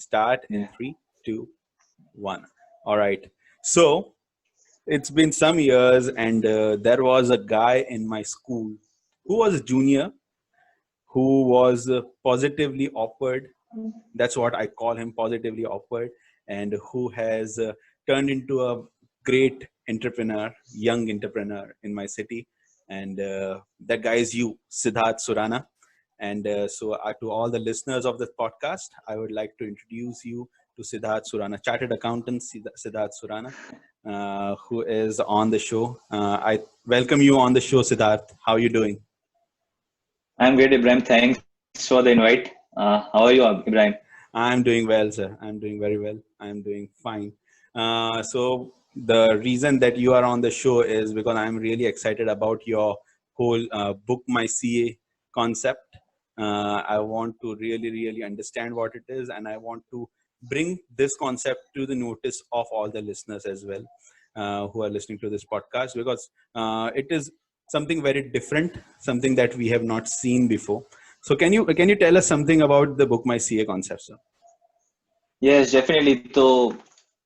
Start in Yeah. 3, 2, 1. All right. So it's been some years, and there was a guy in my school who was a junior who was positively awkward. That's what I call him, positively awkward, and who has turned into a great entrepreneur, young entrepreneur in my city. And that guy is you, Siddharth Surana. And to all the listeners of this podcast, I would like to introduce you to Siddharth Surana, chartered accountant Siddharth Surana, who is on the show. I welcome you on the show, Siddharth. How are you doing? I'm great, Ibrahim. Thanks for the invite. How are you, Ibrahim? I'm doing well, sir. I'm doing very well. I'm doing fine. So the reason that you are on the show is because I'm really excited about your whole book my CA concept. I want to really understand what it is, and I want to bring this concept to the notice of all the listeners as well, who are listening to this podcast, because it is something very different, something that we have not seen before. So can you tell us something about the book my CA concept, sir? Yes, definitely. So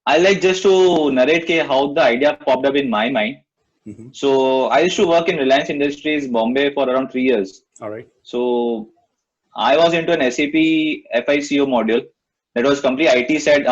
I like just to narrate how the idea popped up in my mind. Hmm. So I used to work in Reliance Industries, Bombay for around 3 years. All right. So I was into an SAP FICO module that was complete IT side,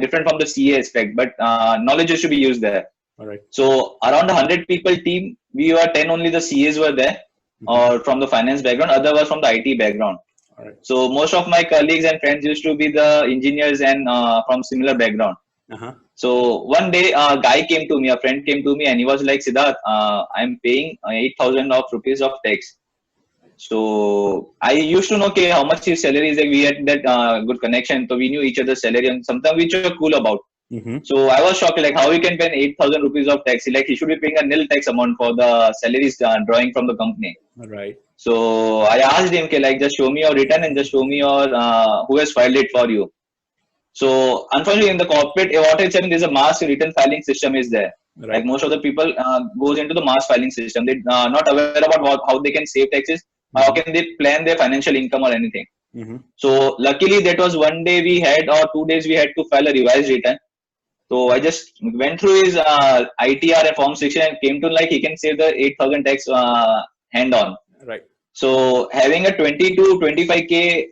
different from the CA aspect, but knowledge used to be used there. All right. So around 100 people team, we were 10 only the CAs were there, Mm-hmm. or from the finance background, other was from the IT background. All right. So most of my colleagues and friends used to be the engineers and from similar background. Uh-huh. So one day a guy came to me, a friend came to me, and he was like, Siddharth, I'm paying 8,000 of rupees of tax. So I used to know how much his salary is. Like we had that good connection, so we knew each other's salary, and something which were cool about. Mm-hmm. So I was shocked, like how he can pay 8,000 rupees of tax. Like he should be paying a nil tax amount for the salaries drawing from the company. All right. So I asked him, okay, like just show me your return and just show me your who has filed it for you. So unfortunately, in the corporate, what it's saying is a mass return filing system is there. Like Right. most of the people goes into the mass filing system. They not aware about how they can save taxes, how Mm-hmm. can they plan their financial income or anything. Mm-hmm. So luckily, that was one day we had or 2 days we had to file a revised return. So I just went through his ITR and Form 16 and came to like he can save the 8,000 tax hand on. Right. So having a 20 to 25K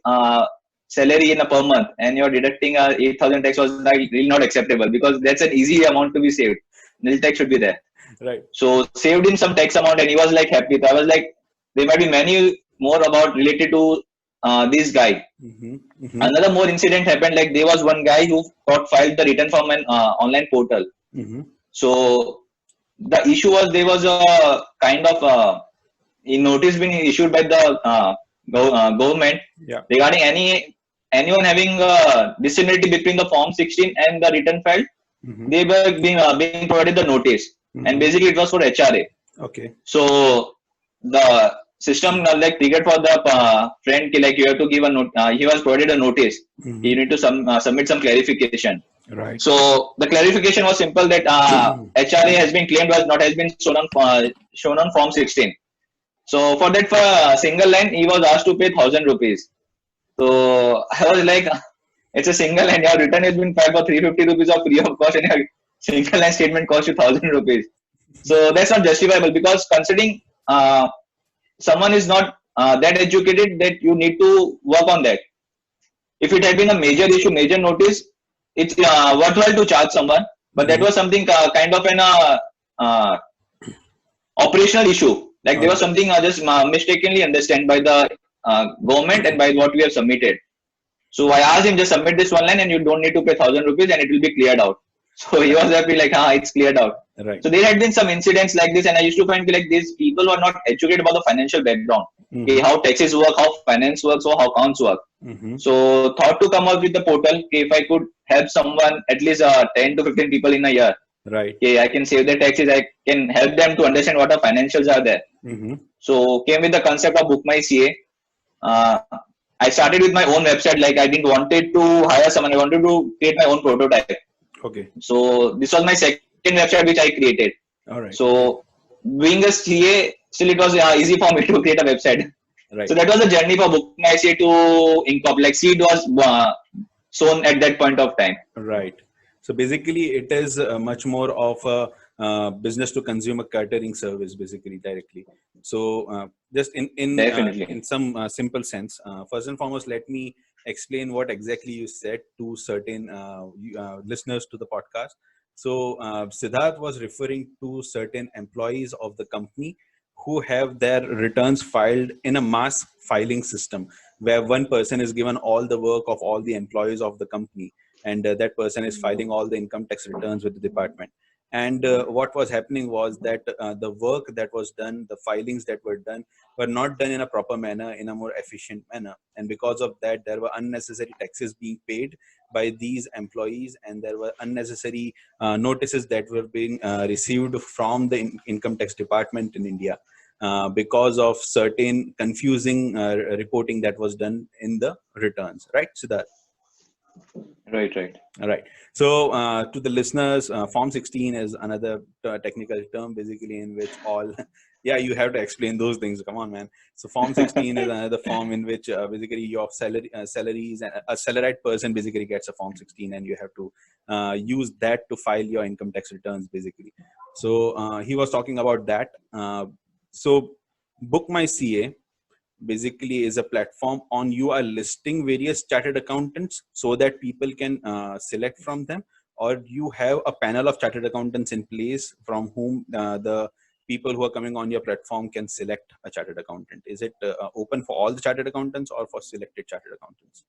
salary in a per month and you're deducting 8,000 tax was like really not acceptable because that's an easy amount to be saved. Nil tax should be there. Right. So saved in some tax amount and he was like happy. So I was like, there might be many more about related to this guy. Mm-hmm. Mm-hmm. Another more incident happened. Like there was one guy who got filed the return from an online portal. Mm-hmm. So the issue was there was a kind of a notice being issued by the government Yeah. regarding anyone having a dissimilarity between the Form 16 and the return filed. Mm-hmm. They were being provided the notice, and Mm-hmm. basically it was for HRA. Okay. So the system like triggered for the friend like you have to give a note. He was provided a notice. Mm-hmm. You need to submit some clarification. Right. So the clarification was simple that HRA has been claimed was not has been shown on Form 16. So for that, for a single line, he was asked to pay 1,000 rupees. So I was like, it's a single line. Your return has been filed for 350 rupees of free of cost, and your single line statement costs you 1,000 rupees. So that's not justifiable because considering someone is not that educated, that you need to work on that. If it had been a major issue, major notice, it's worthwhile to charge someone. But that Mm-hmm. was something kind of an uh, operational issue. Like there was Okay. something just mistakenly understand by the government and by what we have submitted. So I asked him just submit this one line and you don't need to pay 1,000 rupees and it will be cleared out. So he was happy like, it's cleared out. Right. So there had been some incidents like this, and I used to find like these people were not educated about the financial background, okay, Mm-hmm. how taxes work, how finance works, or how accounts work. Mm-hmm. So thought to come up with the portal. Okay, if I could help someone at least 10 to 15 people in a year, Right. okay, I can save their taxes. I can help them to understand what the financials are there. Mm-hmm. So came with the concept of Book My CA. Uh, I started with my own website. Like I didn't wanted to hire someone. I wanted to create my own prototype. Okay. So this was my second website which I created. All right. So being a CA, still it was easy for me to create a website. Right. So that was the journey for Book My CA to incorporate. Like shown at that point of time. Right. So basically, it is much more of a business to consumer catering service, basically directly. So just Definitely. in some simple sense, first and foremost, let me explain what exactly you said to certain listeners to the podcast. So Siddharth was referring to certain employees of the company who have their returns filed in a mass filing system, where one person is given all the work of all the employees of the company, and that person is filing all the income tax returns with the department. And what was happening was that the work that was done, the filings that were not done in a proper manner, in a more efficient manner, and because of that there were unnecessary taxes being paid by these employees, and there were unnecessary notices that were being received from the income tax department in India, because of certain confusing reporting that was done in the returns, right, Siddharth? Right, right. All right. So, to the listeners, Form 16 is another technical term, basically, in which all, yeah, you have to explain those things. Come on, man. So, Form 16 is another form in which basically your salaries, and a salaried person basically gets a Form 16, and you have to use that to file your income tax returns, basically. So, he was talking about that. So, Book My CA basically is a platform on you are listing various chartered accountants so that people can select from them, or you have a panel of chartered accountants in place from whom the people who are coming on your platform can select a chartered accountant. Is it open for all the chartered accountants or for selected chartered accountants?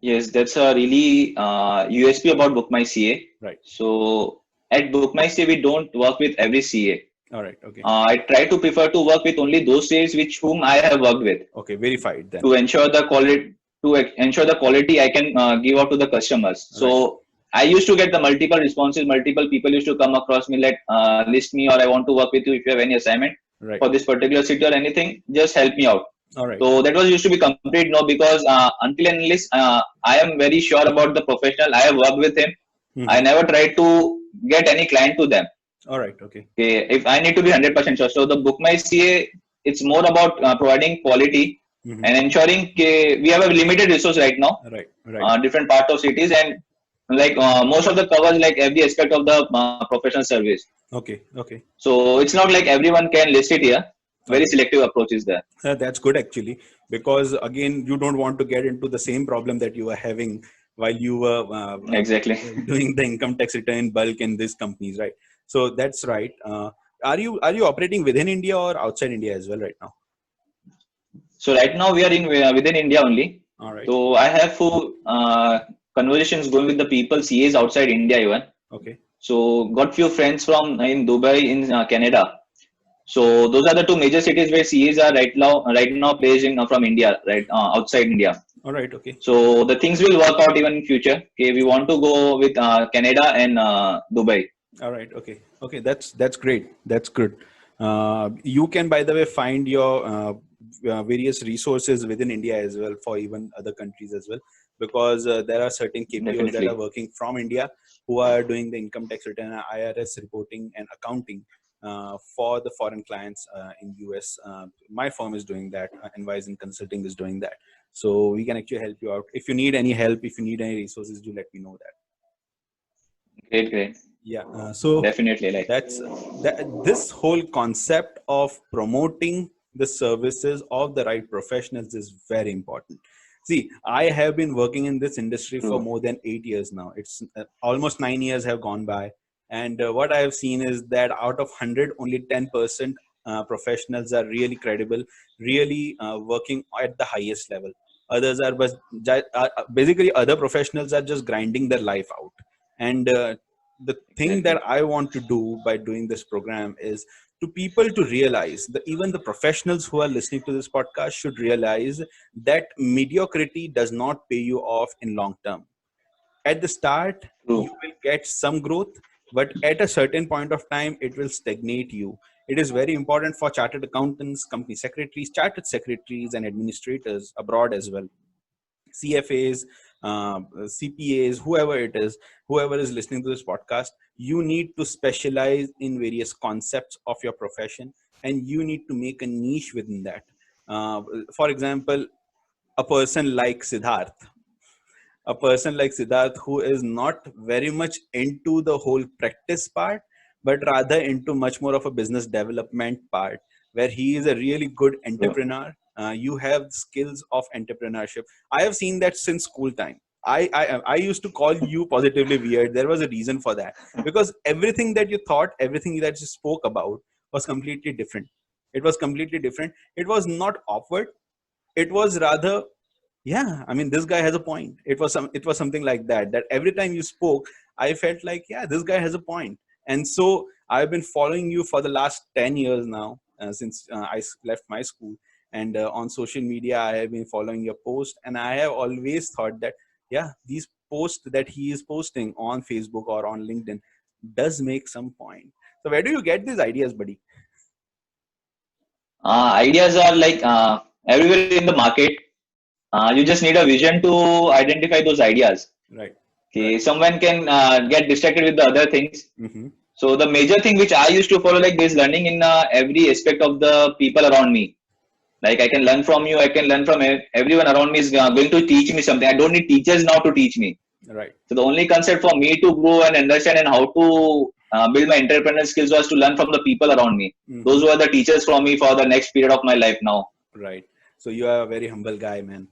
Yes, that's a really USP about Book My CA. Right. So at Book My CA, we don't work with every CA. All right. Okay. I try to prefer to work with only those CAs which whom I have worked with Okay. Verified then. to ensure the quality. To ensure the quality I can give out to the customers. So Right. I used to get the multiple responses. Multiple people used to come across me like list me, or I want to work with you if you have any assignment Right. for this particular city or anything. Just help me out. All right. So that was used to be complete no, because until and unless I am very sure about the professional, I have worked with him. I never tried to get any client to them. All right. Okay. Okay, if I need to be 100% sure. So the Book My CA, it's more about providing quality and ensuring we have a limited resource right now. Right. Right. Different part of cities, and like most of the covers like every aspect of the professional service. Okay. Okay. So it's not like everyone can list it here. Very Okay. selective approach is there. That's good actually, because again, you don't want to get into the same problem that you were having while you were Exactly. doing the income tax return in bulk in these companies, right? So that's right. Are you operating within India or outside India as well right now? So right now we are in within India only. All right. So I have few conversations going with the people CAs outside India even. Okay. So got few friends from in Dubai, in Canada. So those are the two major cities where CAs are right now placed in from India, right outside India. All right. Okay. So the things will work out even in future. Okay, we want to go with Canada and Dubai. All right. Okay. Okay. That's great. That's good. You can, by the way, find your various resources within India as well for even other countries as well, because there are certain KPOs that are Definitely. working from India who are doing the income tax return, IRS reporting, and accounting for the foreign clients in US. My firm is doing that. Envisen Consulting is doing that. So we can actually help you out. If you need any help, if you need any resources, do let me know that. Great, great. Yeah. So Definitely. Like that's this whole concept of promoting the services of the right professionals is very important. See, I have been working in this industry for true. more than 8 years now. It's almost 9 years have gone by, and what I have seen is that out of 100, only 10% professionals are really credible, really working at the highest level. Others are basically other professionals are just grinding their life out, and the thing that Exactly. I want to do by doing this program is to people to realize that even the professionals who are listening to this podcast should realize that mediocrity does not pay you off in long term. At the start, True. you will get some growth, but at a certain point of time, it will stagnate you. It is very important for chartered accountants, company secretaries, chartered secretaries, and administrators abroad as well, CFAs, CPAs, whoever is listening to this podcast, you need to specialize in various concepts of your profession, and you need to make a niche within that. For example, a person like Siddharth, a person like Siddharth who is not very much into the whole practice part, but rather into much more of a business development part, where he is a really good True. entrepreneur. You have skills of entrepreneurship. I have seen that since school time. I used to call you positively weird. There was a reason for that, because everything that you thought, everything that you spoke about was completely different. It was completely different. It was not awkward. It was rather, yeah, I mean, this guy has a point. It was something like that, that every time you spoke, I felt like, yeah, this guy has a point. And so I've been following you for the last 10 years now, since left my school. And on social media, I have been following your post, and I have always thought that, yeah, these posts that he is posting on Facebook or on LinkedIn does make some point. So where do you get these ideas, buddy? Ideas are like everywhere in the market. You just need a vision to identify those ideas. Right. Okay, Right. someone can get distracted with the other things. Mm-hmm. So the major thing which I used to follow, like, there's learning in every aspect of the people around me. Like, I can learn from you, I can learn from everyone around me is going to teach me something. I don't need teachers now to teach me. Right. So the only concept for me to grow and understand and how to build my entrepreneurial skills was to learn from the people around me. Those Mm-hmm. were the teachers for me for the next period of my life now. Right. So you are a very humble guy, man,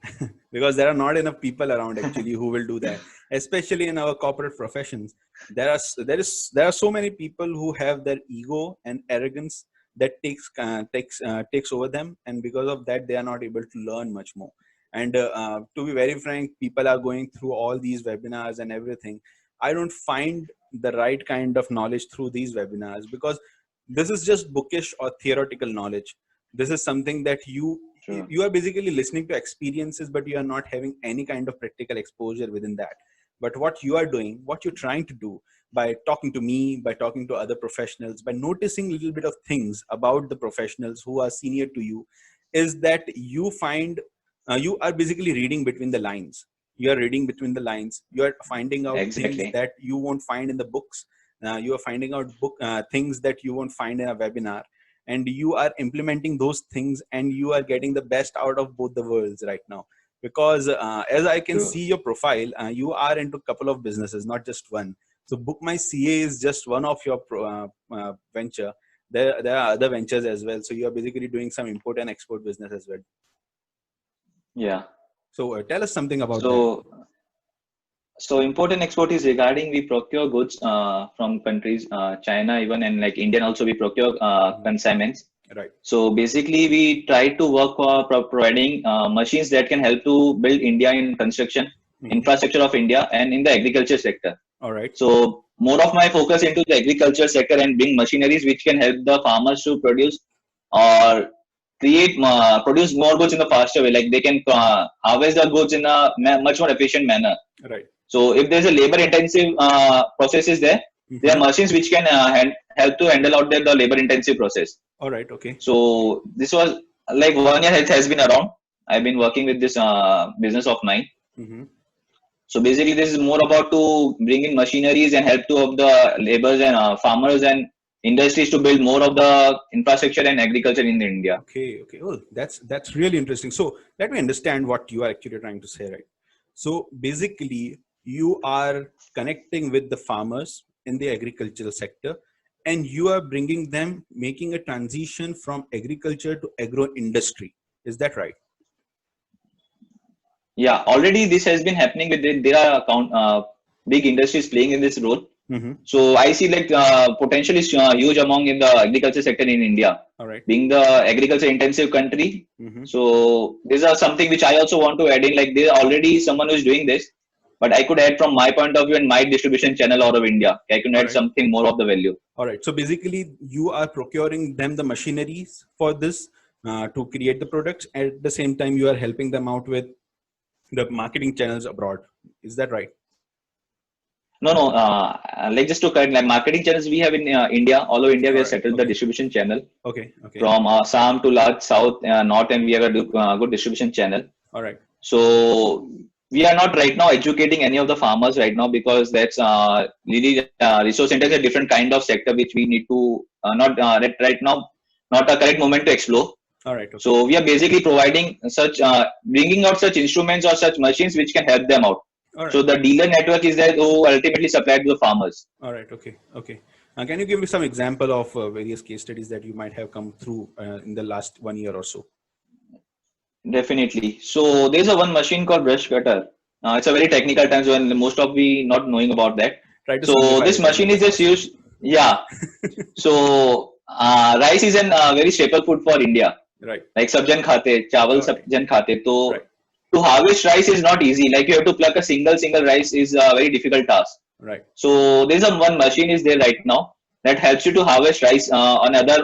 because there are not enough people around actually who will do that, especially in our corporate professions. There are so many people who have their ego and arrogance that takes over them, and because of that, they are not able to learn much more. And to be very frank, people are going through all these webinars and everything. I don't find the right kind of knowledge through these webinars, because this is just bookish or theoretical knowledge. This is something that True. you are basically listening to experiences, but you are not having any kind of practical exposure within that. But what you are doing, what you're trying to do, by talking to me, by talking to other professionals, by noticing a little bit of things about the professionals who are senior to you, is that you find, you are basically reading between the lines. You are reading between the lines. You are finding out things Exactly. that you won't find in the books. You are finding out things that you won't find in a webinar, and you are implementing those things, and you are getting the best out of both the worlds right now. Because as I can True. see your profile, you are into a couple of businesses, not just one. So Book My CA is just one of your venture. There are other ventures as well. So you are basically doing some import and export business as well. Yeah. So tell us something about that. So import and export is regarding we procure goods from countries, China even, and like Indian also we procure Mhm. consignments. Right. So basically we try to work for providing machines that can help to build India in construction, Hmm. infrastructure of India, and in the agriculture sector. All right. So more of my focus into the agriculture sector and bring machineries which can help the farmers to produce or produce more goods in a faster way. Like they can harvest the goods in a much more efficient manner. Right. So if there's a labor intensive processes there are Hmm. machines which can help to handle out the labor intensive process. All right. Okay. So this was like 1 year it has been around. I've been working with this business of mine. Hmm. So basically, this is more about to bring in machineries and help to of the laborers and farmers and industries to build more of the infrastructure and agriculture in India. Okay. Okay. Oh, that's really interesting. So let me understand what you are actually trying to say, right? So basically, you are connecting with the farmers in the agricultural sector, and you are bringing them, making a transition from agriculture to agro industry. Is that right? Yeah, already this has been happening with it. There are big industries playing in this role. Mm-hmm. So I see like potential is huge among in the agriculture sector in India, All right. being the agriculture intensive country. Mm-hmm. So these are something which I also want to add in. Like there are already someone who is doing this, but I could add from my point of view and my distribution channel out of India. I can All add right. something more of the value. All right. So basically, you are procuring them the machineries for this to create the products. At the same time, you are helping them out with the marketing channels abroad. Is that right? No, no. Like just to correct, like marketing channels we have in India, all over India, we All have right. settled the Okay. distribution channel Okay. Okay. from Assam to large south, north, and we have a good distribution channel. All right. So we are not right now educating any of the farmers right now because that's really resource center is a different kind of sector which we need to not right now, not a correct moment to explore. All right. Okay. So we are basically providing such bringing out such instruments or such machines which can help them out. All So right. the dealer network is there who ultimately supply to the farmers. All right. Okay. Okay. Can you give me some example of various case studies that you might have come through in the last 1 year or so? Definitely. So there's a one machine called brush cutter. It's a very technical terms when most of we not knowing about that. Try to So simplify this it as machine much is as just possible. used. Yeah. So rice is an very staple food for India. Right. Like सब जन खाते, चावल All सब right. जन खाते. तो Right. to harvest rice is not easy. Like you have to pluck a single rice is a very difficult task. Right. So there's a one machine is there right now that helps you to harvest rice on other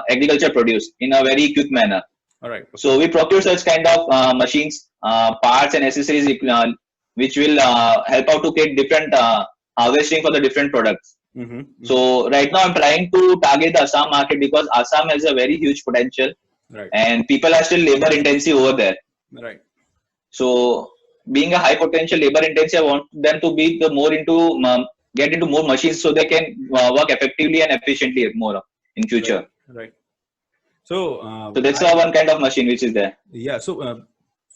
agriculture produce in a very quick manner. All right. So Okay. we procure such kind of machines, parts and accessories which will help out to get different harvesting for the different products. Mm-hmm. Mm-hmm. So right now I'm trying to target the Assam market because Assam has a very huge potential Right. and people are still labor intensive over there. Right. So being a high potential labor intensive, I want them to be the more into get into more machines so they can work effectively and efficiently more in Right. future. Right. So So that's I one kind of machine which is there. yeah. So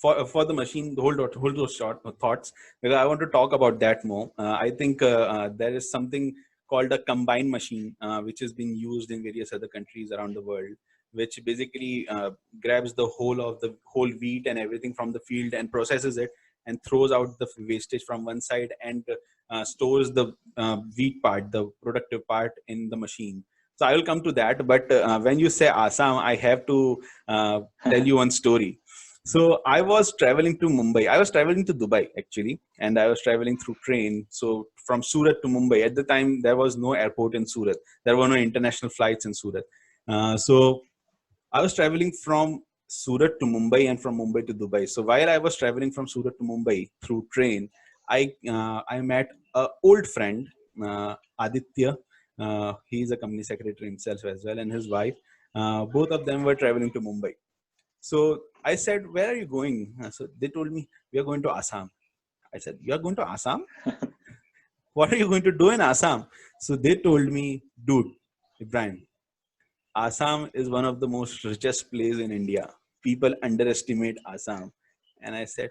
for the machine, hold those short thoughts because I want to talk about that more. I think there is something called a combine machine, which is being used in various other countries around the world, which basically grabs the whole of the whole wheat and everything from the field and processes it and throws out the wastage from one side and stores the wheat part, the productive part, in the machine. So I will come to that. But when you say Assam, I have to tell you one story. So I was traveling to Mumbai. I was traveling to Dubai actually, and I was traveling through train. So from Surat to Mumbai. At the time, there was no airport in Surat. There were no international flights in Surat. So I was traveling from Surat to Mumbai and from Mumbai to Dubai. So while I was traveling from Surat to Mumbai through train, I met a old friend, Aditya. He's a company secretary himself as well, and his wife. Both of them were traveling to Mumbai. So I said, "Where are you going?" So they told me, "We are going to Assam." I said, "You are going to Assam? What are you going to do in Assam?" So they told me, "Dude, Ibrahim, Assam is one of the most richest places in India. People underestimate Assam." And I said,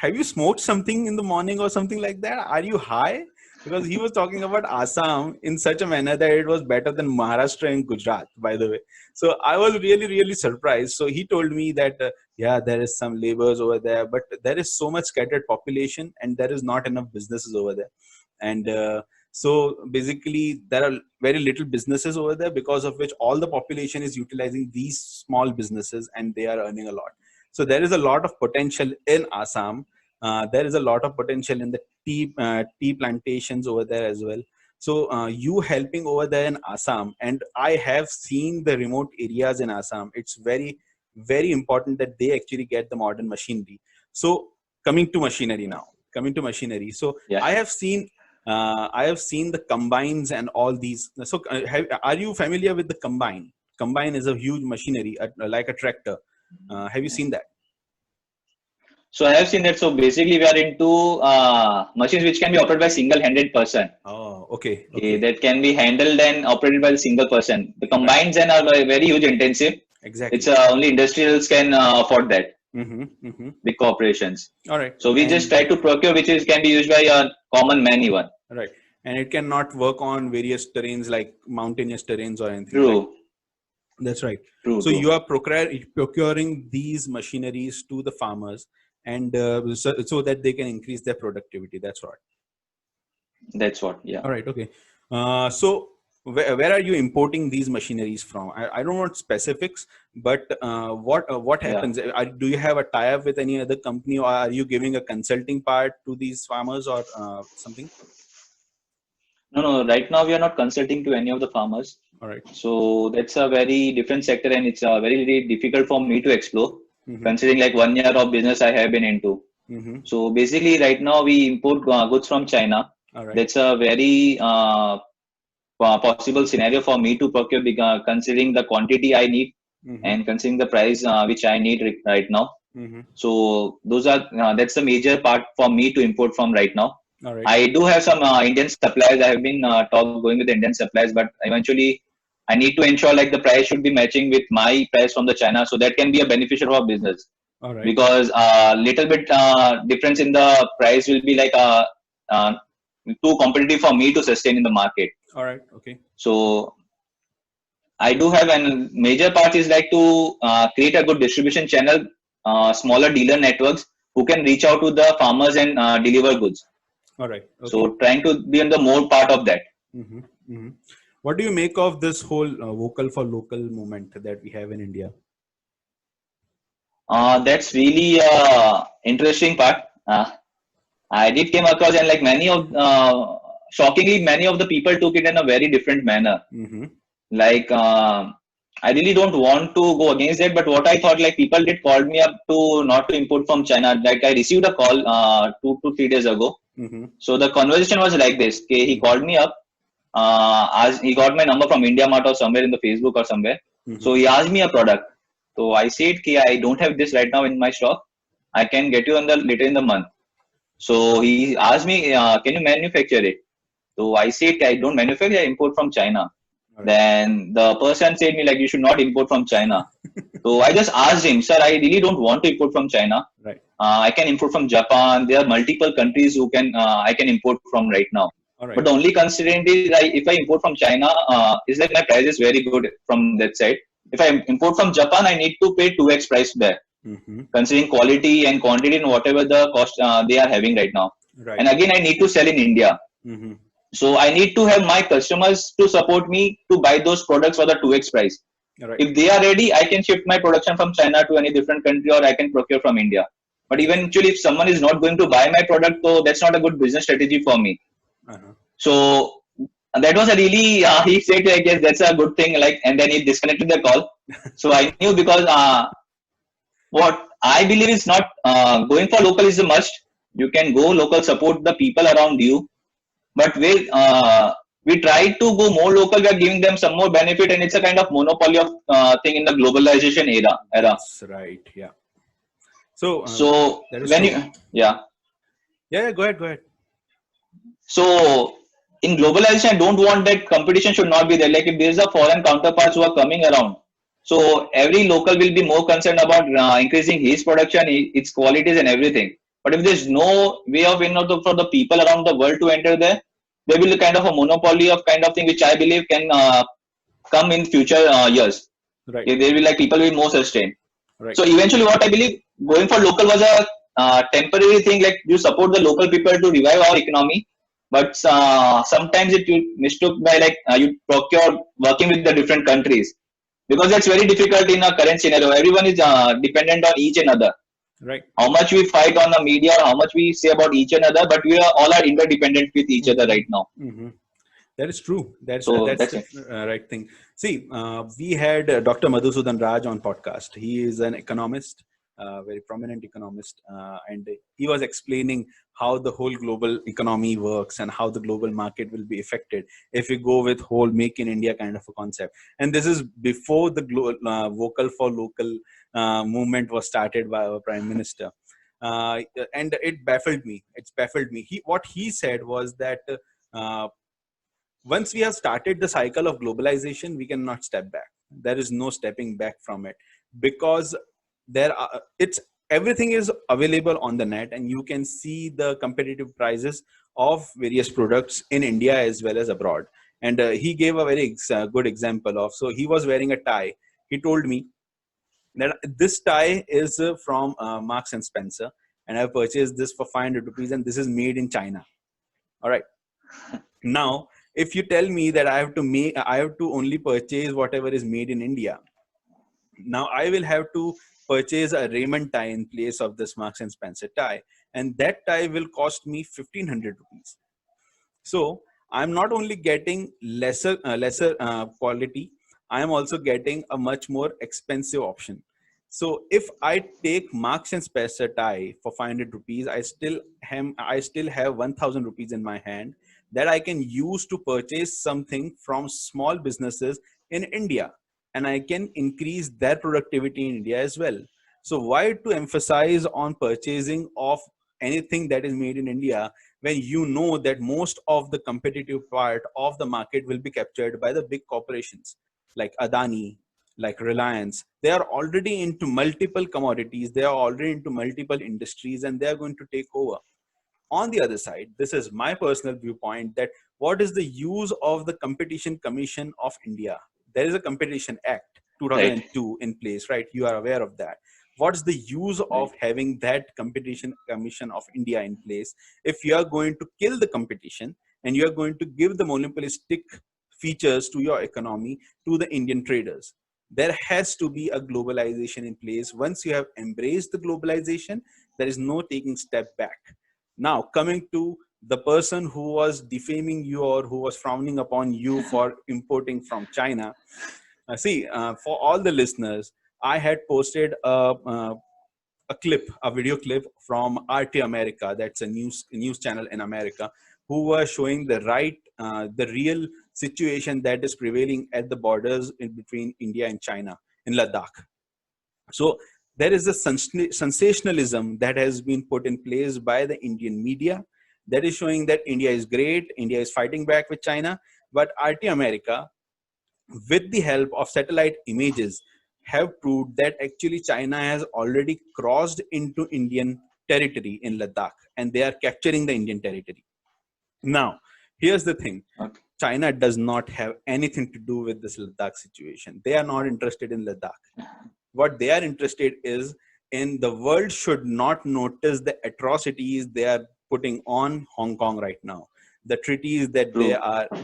"Have you smoked something in the morning or something like that? Are you high?" Because he was talking about Assam in such a manner that it was better than Maharashtra and Gujarat, by the way. So I was really, really surprised. So he told me that, yeah, there is some labors over there, but there is so much scattered population and there is not enough businesses over there. And so basically, there are very little businesses over there because of which all the population is utilizing these small businesses and they are earning a lot. So there is a lot of potential in Assam. There is a lot of potential in the tea plantations over there as well. So you helping over there in Assam, and I have seen the remote areas in Assam. It's very, very important that they actually get the modern machinery. So coming to machinery now, coming to machinery. So Yeah. I have seen the combines and all these. So are you familiar with the combine? Combine is a huge machinery, like a tractor. Have you seen that? So I have seen that. So basically, we are into machines which can be operated by single-handed person. Oh, okay, Okay, okay, that can be handled and operated by a single person. The right, combines and are very huge intensive. It's exactly. only industrials can afford that. Mm-hmm, mm-hmm. Big corporations. All right, So we just and try to procure which is can be used by a common man even. right, and it cannot work on various terrains like mountainous terrains or anything, right? True, That's right. true, So true. you are procuring these machineries to the farmers, and so that they can increase their productivity. That's right. That's what. Yeah. All right. Okay. So where are you importing these machineries from? I don't want specifics, but what Yeah. happens? Do you have a tie-up with any other company, or are you giving a consulting part to these farmers or something? No, no. Right now we are not consulting to any of the farmers. All right. So that's a very different sector, and it's very, very difficult for me to explore, Mm-hmm. considering like 1 year of business I have been into. Mm-hmm. So basically, right now we import goods from China. All right. That's a very possible scenario for me to procure, considering the quantity I need Mm-hmm. and considering the price which I need right now. Mm-hmm. So those are that's the major part for me to import from right now. All right. I do have some Indian suppliers. I have been going with the Indian suppliers, but eventually I need to ensure like the price should be matching with my price from the China, so that can be a beneficial for business. All right. because little bit difference in the price will be like uh, too competitive for me to sustain in the market. All right. Okay. So I do have an major part is like to create a good distribution channel, smaller dealer networks who can reach out to the farmers and deliver goods. All right. Okay. So trying to be on the more part of that. Mm-hmm. Mm-hmm. What do you make of this whole vocal for local movement that we have in India? That's really interesting part. I did came across and like many of shockingly many of the people took it in a very different manner. Mm-hmm. Like I really don't want to go against that, but what I thought, like people did call me up to not to import from China. Like I received a call 2 to 3 days ago. Mm-hmm. So the conversation was like this. Okay, he called me up. As he got my number from India Mart or somewhere in the Facebook or somewhere. Mm-hmm. So he asked me a product. So I said, okay, I don't have this right now in my stock. I can get you on the later in the month. So he asked me, can you manufacture it? So I said, I don't manufacture, I import from China. All right. Then the person said me like, you should not import from China. So I just asked him, sir, I really don't want to import from China. Right. I can import from Japan. There are multiple countries who can I can import from right now. All But right. the only constraint is if I import from China, is like my price is very good from that side. If I import from Japan, I need to pay 2x price there, Mm-hmm. considering quality and quantity and whatever the cost they are having right now. Right. And again, I need to sell in India. Mm-hmm. So I need to have my customers to support me to buy those products for the 2x price. All right. If they are ready, I can shift my production from China to any different country or I can procure from India. But eventually, if someone is not going to buy my product, so that's not a good business strategy for me. Uh-huh. So that was a really, he said, I guess that's a good thing. Like, and then he disconnected the call. So I knew because what I believe is not going for local is a must. You can go local, support the people around you, but we try to go more local. We are giving them some more benefit, and it's a kind of monopoly of thing in the globalization era. That's right. Yeah. So So that is when true. you yeah, Yeah. Yeah. Go ahead. Go ahead. so in globalization, I don't want that competition should not be there. Like if there's a foreign counterparts who are coming around, so every local will be more concerned about increasing his production, its qualities, and everything. But if there's no way of for the people around the world to enter there will be kind of a monopoly of kind of thing which I believe can come in future years. Right. There will like people will be more sustained. Right. So eventually, what I believe going for local was a temporary thing. Like you support the local people to revive our economy, but sometimes it you mistook by like you procure working with the different countries because that's very difficult in a current scenario. Everyone is dependent on each another. Right. How much we fight on the media, how much we say about each another, but we are all are interdependent with each other right now. Mm-hmm. That is true. So That's that's the it. right thing. See, we had Dr. Madhusudan Raj on podcast. He is an economist, very prominent economist, and he was explaining how the whole global economy works and how the global market will be affected if we go with whole Make in India kind of a concept. And this is before the vocal for local movement was started by our Prime Minister. And it baffled me. It's baffled me. What he said was that. Once we have started the cycle of globalization, we cannot step back. There is no stepping back from it because it's everything is available on the net and you can see the competitive prices of various products in India as well as abroad. And he gave a very good example of, so he was wearing a tie. He told me that this tie is from Marks and Spencer and I purchased this for 500 rupees and this is made in China. All right. Now, if you tell me that I have to only purchase whatever is made in India, now I will have to purchase a Raymond tie in place of this Marks and Spencer tie, and that tie will cost me 1,500 rupees. So I'm not only getting lesser quality, I am also getting a much more expensive option. So if I take Marks and Spencer tie for 500 rupees, I still have 1,000 rupees in my hand that I can use to purchase something from small businesses in India, and I can increase their productivity in India as well. So why to emphasize on purchasing of anything that is made in India when you know that most of the competitive part of the market will be captured by the big corporations like Adani, like Reliance, they are already into multiple commodities, they are already into multiple industries, and they are going to take over. On the other side, this is my personal viewpoint, that what is the use of the Competition Commission of India? There is a Competition Act Right. 2002 in place, right? You are aware of that. What's the use of Right. having that Competition Commission of India in place if you are going to kill the competition and you are going to give the monopolistic features to your economy to the Indian traders? There has to be a globalization in place. Once you have embraced the globalization, there is no taking step back. Now, coming to the person who was defaming you or who was frowning upon you for importing from China, for all the listeners, I had posted a video clip from RT America. That's a news channel in America, who was showing the real situation that is prevailing at the borders in between India and China in Ladakh. So there is a sensationalism that has been put in place by the Indian media that is showing that India is great, India is fighting back with China. But RT America, with the help of satellite images, have proved that actually China has already crossed into Indian territory in Ladakh, and they are capturing the Indian territory. Now, here's the thing. Okay. China does not have anything to do with this Ladakh situation. They are not interested in Ladakh. What they are interested is in the world should not notice the atrocities they are putting on Hong Kong right now. The treaties that True.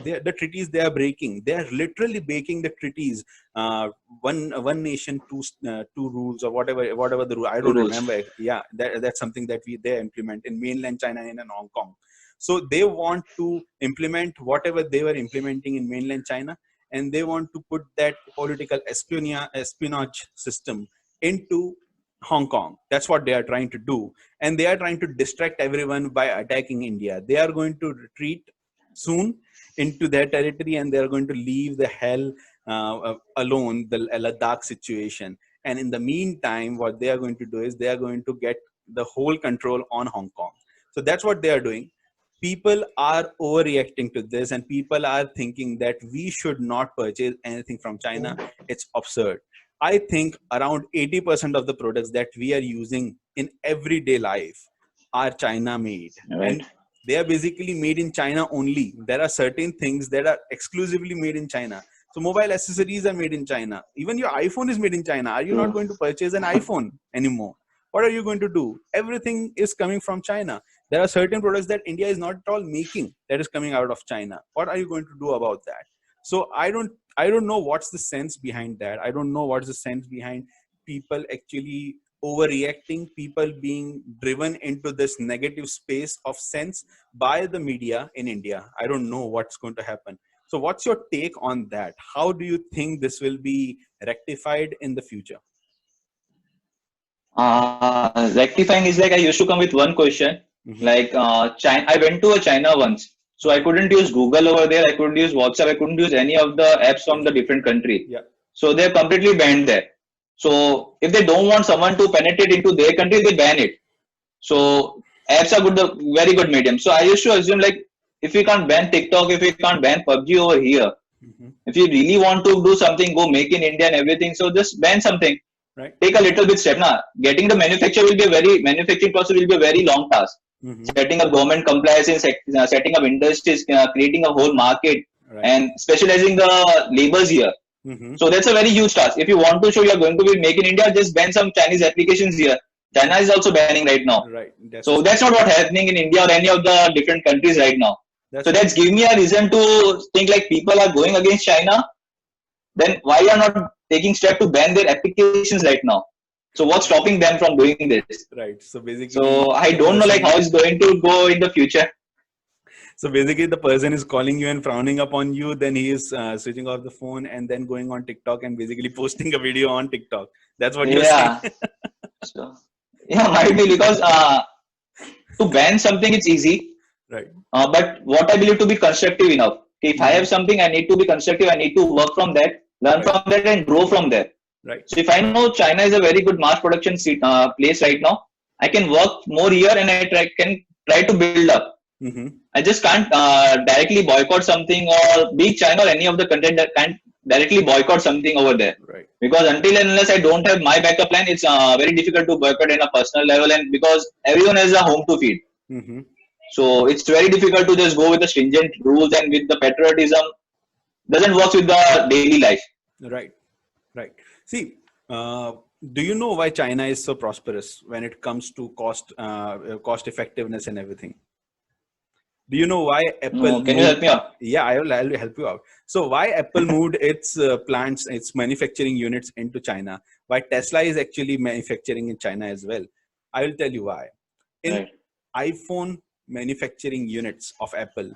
the treaties they are breaking. They are literally breaking the treaties. One nation, two rules, or whatever the rule. I Two don't rules. remember. Yeah, that's something that they implement in mainland China and in Hong Kong. So they want to implement whatever they were implementing in mainland China, and they want to put that political espionage system into Hong Kong. That's what they are trying to do. And they are trying to distract everyone by attacking India. They are going to retreat soon into their territory, and they are going to leave the hell alone, the Ladakh situation. And in the meantime, what they are going to do is they are going to get the whole control on Hong Kong. So that's what they are doing. People are overreacting to this, and people are thinking that we should not purchase anything from China. It's absurd. I think around 80% of the products that we are using in everyday life are China made, Right. and they are basically made in China only. There are certain things that are exclusively made in China. So mobile accessories are made in China. Even your iPhone is made in China. Are you not True. going to purchase an iPhone anymore? What are you going to do? Everything is coming from China. There are certain products that India is not at all making that is coming out of China. What are you going to do about that? So I don't know what's the sense behind that. I don't know what's the sense behind people actually overreacting, people being driven into this negative space of sense by the media in India. I don't know what's going to happen. So what's your take on that? How do you think this will be rectified in the future? Rectifying is like I used to come with one question. Hmm. Like China, I went to a China once, so I couldn't use Google over there. I couldn't use WhatsApp. I couldn't use any of the apps from the different country. Yeah. So they're completely banned there. So if they don't want someone to penetrate into their country, they ban it. So apps are good, the very good medium. So I used to assume like if we can't ban TikTok, if we can't ban PUBG over here, Hmm. if you really want to do something, go make in India and everything. So just ban something. Right. Take a little bit step. Now, getting the manufacturing process will be a very long task. Hmm. Setting up government compliance, setting up industries, creating a whole market, Right. and specializing the labors here. Hmm. So that's a very huge task. If you want to show you're going to be make in India, just ban some Chinese applications here. China is also banning right now. Right. That's So the that's thing. not what's happening in India or any of the different countries right now. That's So what. that's give me a reason to think like people are going against China. Then why are not taking step to ban their applications right now? So what's stopping them from doing this? Right. So So basically, I the don't know like how person. it's going to go in the future. So basically, the person is calling you and frowning upon you. Then he is switching off the phone and then going on TikTok and basically posting a video on TikTok. That's what you're saying. Yeah. So yeah, might be because to ban something it's easy, Right. but what I believe to be constructive enough. If I Hmm. have something, I need to be constructive. I need to work from that, learn Right. from that, and grow from there. Right. So if I know China is a very good mass production place right now, I can work more here and can try to build up. Hmm. I just can't directly boycott something or be China or any of the content that can't directly boycott something over there. Right. Because until and unless I don't have my backup plan, it's very difficult to boycott in a personal level, and because everyone has a home to feed. Mm-hmm. So it's very difficult to just go with the stringent rules and with the patriotism. Doesn't work with the daily life. Right. Right. See, do you know why China is so prosperous when it comes to cost effectiveness and everything? Do you know why Apple No, can you help moved? me out? Yeah, I'll help you out. So why Apple moved its plants, its manufacturing units into China? Why Tesla is actually manufacturing in China as well? I will tell you why. In Right. iPhone manufacturing units of Apple,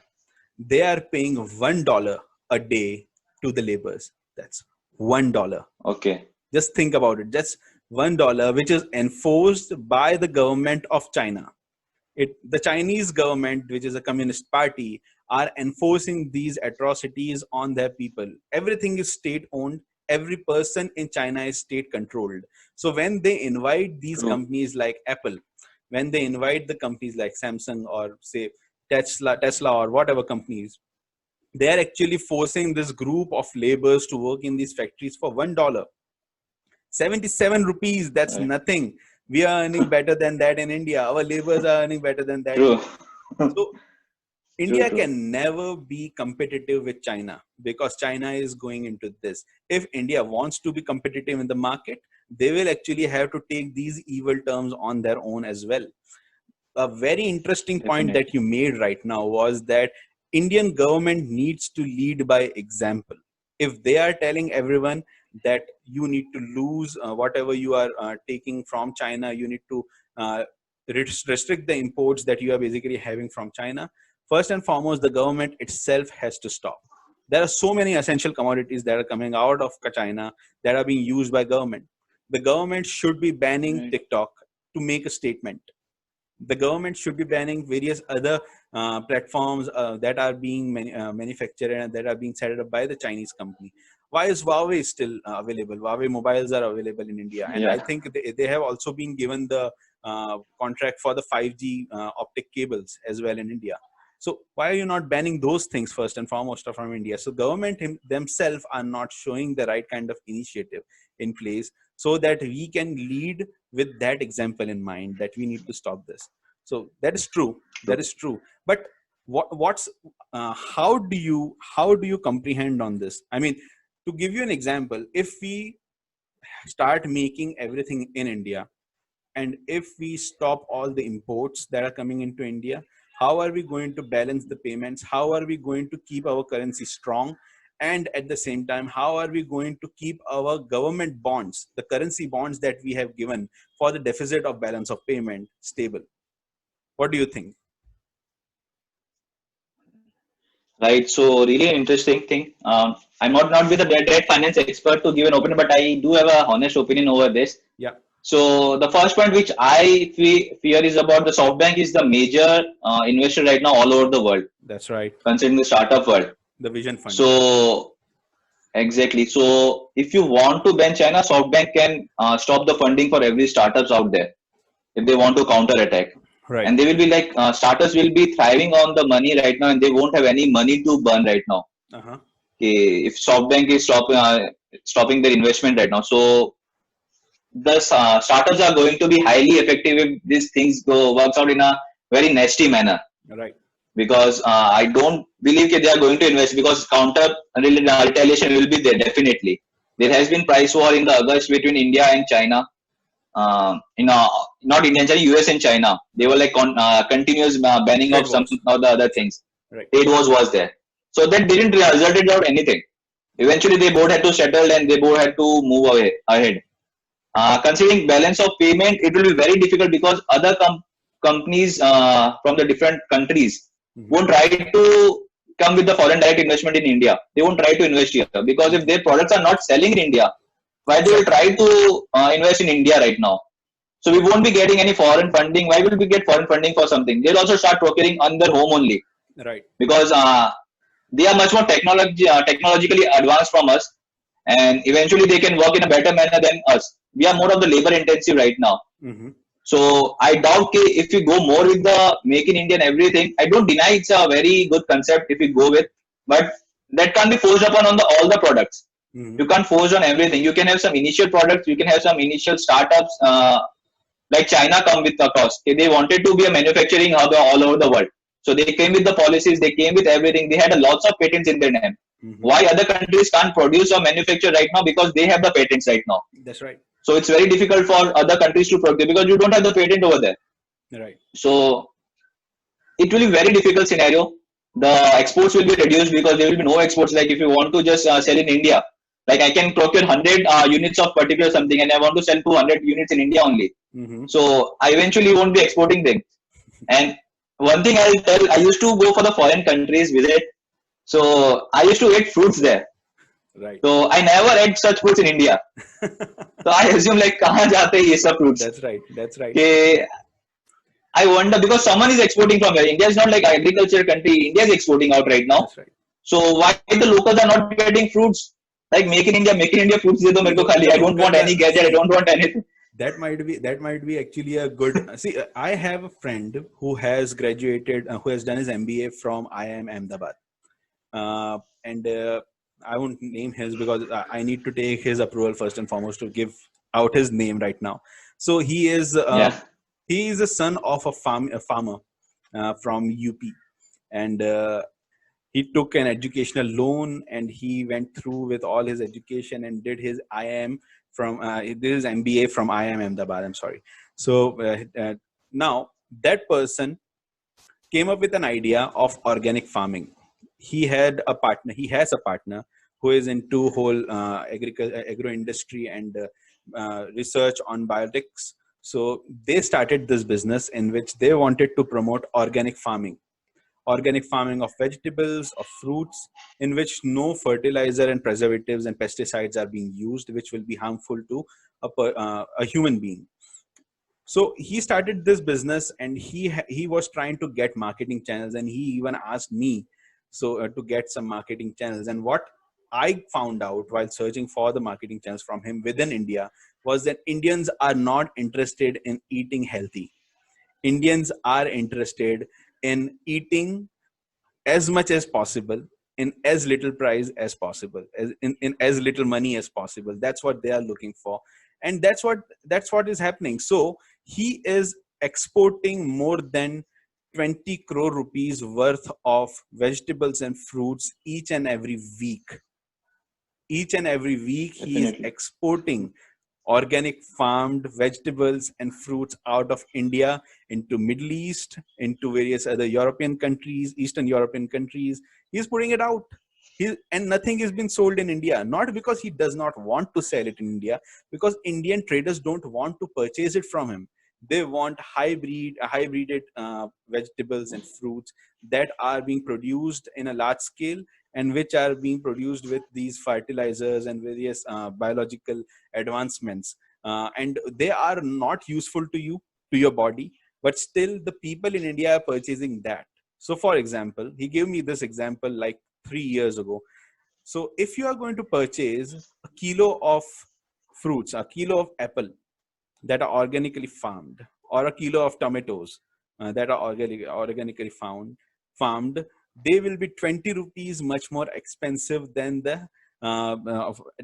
they are paying $1 a day to the laborers. That's $1. Okay. Just think about it. Just $1, which is enforced by the government of China. The Chinese government, which is a communist party, are enforcing these atrocities on their people. Everything is state owned. Every person in China is state controlled. So when they invite these True. companies like Apple, when they invite the companies like Samsung or say Tesla or whatever companies, they are actually forcing this group of laborers to work in these factories for $1. 77 rupees, that's Right. nothing. We are earning better than that in India. Our laborers are earning better than that. True. So True. India True. can never be competitive with China because China is going into this. If India wants to be competitive in the market, they will actually have to take these evil terms on their own as well. A very interesting point that Definitely. you made right now was that Indian government needs to lead by example. If they are telling everyone that you need to lose whatever you are taking from China, you need to uh, restrict the imports that you are basically having from China. First and foremost, the government itself has to stop. There are so many essential commodities that are coming out of China that are being used by government. The government should be banning Right. TikTok to make a statement. The government should be banning various other platforms that are being manufactured and that are being set up by the Chinese company. Why is Huawei still available? Huawei mobiles are available in India, and I Yeah. think they have also been given the contract for the 5G optic cables as well in India. So why are you not banning those things first and foremost from India? So government themselves are not showing the right kind of initiative in place so that we can lead with that example in mind that we need to stop this. So that is true. That True. is true. But what's how do you comprehend on this? I mean, to give you an example, if we start making everything in India, and if we stop all the imports that are coming into India, how are we going to balance the payments? How are we going to keep our currency strong? And at the same time, how are we going to keep our government bonds, the currency bonds that we have given for the deficit of balance of payment, stable? What do you think? Right. So really an interesting thing. I'm not with a debt finance expert to give an opinion, but I do have a honest opinion over this. Yeah, So the first point which I fear is about the SoftBank is the major investor right now all over the world, that's right. considering the startup world. The Vision Fund. So exactly. So if you want to ban China, SoftBank can stop the funding for every startups out there if they want to counter attack. Right. And they will be like startups will be thriving on the money right now, and they won't have any money to burn right now. Uh-huh. Okay, if SoftBank is stopping their investment right now, so the startups are going to be highly effective if these things go works out in a very nasty manner. Right. Because I don't believe that they are going to invest because counter retaliation will be there definitely. There Right. has been price war in the August between India and China. In not India, China, US and China. They were like continuous banning Trade of some wars. of the other things. Right. Trade was there, so that didn't resulted out anything. Eventually, they both had to settle and they both had to move away ahead. Considering balance of payment, it will be very difficult because other companies from the different countries Mm-hmm. won't try to come with the foreign direct investment in India. They won't try to invest here because if their products are not selling in India, why they will Exactly. try to invest in India right now? So we Right. won't be getting any foreign funding. Why will we get foreign funding for something? They'll also start procuring on their home only Right. because they are much more technologically advanced from us, and eventually they can work in a better manner than us. We are more of the labor intensive right now. Mm-hmm. So I doubt if we go more with the make in India and everything. I don't deny it's a very good concept if we go with, but that can't be forced upon on the all the products. Mhm. You can't force on everything. You can have some initial products, you can have some initial startups, like China come with the cost. They wanted to be a manufacturing hub all over the world. So they came with the policies, they came with everything. They had a lots of patents in their name. Mhm. Why other countries can't produce or manufacture right now? Because they have the patents right now. That's right. So it's very difficult for other countries to produce because you don't have the patent over there. Right. So it will be very difficult scenario. The exports will be reduced because there will be no exports. Like if you want to just sell in India, like I can procure 100 units of particular something, and I want to sell 200 units in India only. Mhm. So I eventually won't be exporting them. And one thing I'll tell, I used to go for the foreign countries visit. So I used to eat fruits there. Right. So I never ate such fruits in India. So I assume like कहाँ जाते हैं ये सब fruits? That's right. That's right. कि I wonder because someone is exporting from here. India is not like agriculture country. India is exporting out right now. That's right. So why the locals are not getting fruits? Like make in India fruits दे दो मेरे को खाली. I don't want any gadget. I See, don't want anything. that might be actually a good. See, I have a friend who has graduated, who has done his MBA from IIM Ahmedabad, and I won't name his because I need to take his approval first and foremost to give out his name right now. So Yeah. he is the son of a farmer from UP, and he took an educational loan and he went through with all his education and did his IIM from he did his MBA from IIM Ahmedabad. I'm sorry. So now that person came up with an idea of organic farming. He had a partner. He has a partner who is into whole agro industry and research on biotics. So they started this business in which they wanted to promote organic farming of vegetables, of fruits, in which no fertilizer and preservatives and pesticides are being used, which will be harmful to a human being. So he started this business, and he was trying to get marketing channels, and he even asked me to get some marketing channels. And what I found out while searching for the marketing channels from him within India was that Indians are not interested in eating healthy. Indians are interested in eating as much as possible in as little price as possible, in as little money as possible. That's what they are looking for, and that's what is happening. So he is exporting more than 20 crore rupees worth of vegetables and fruits each and every week. He is Definitely. exporting organic farmed vegetables and fruits out of India into Middle East, into various other European countries, Eastern European countries. He's putting it out. And nothing has been sold in India, not because he does not want to sell it in India, because Indian traders don't want to purchase it from him. They want hybrided vegetables and fruits that are being produced in a large scale, and which are being produced with these fertilizers and various biological advancements, and they are not useful to you, to your body, but still the people in India are purchasing that. So for example, he gave me this example like 3 years ago. So if you are going to purchase a kilo of fruits, a kilo of apple that are organically farmed, or a kilo of tomatoes that are organically farmed, they will be 20 rupees much more expensive than the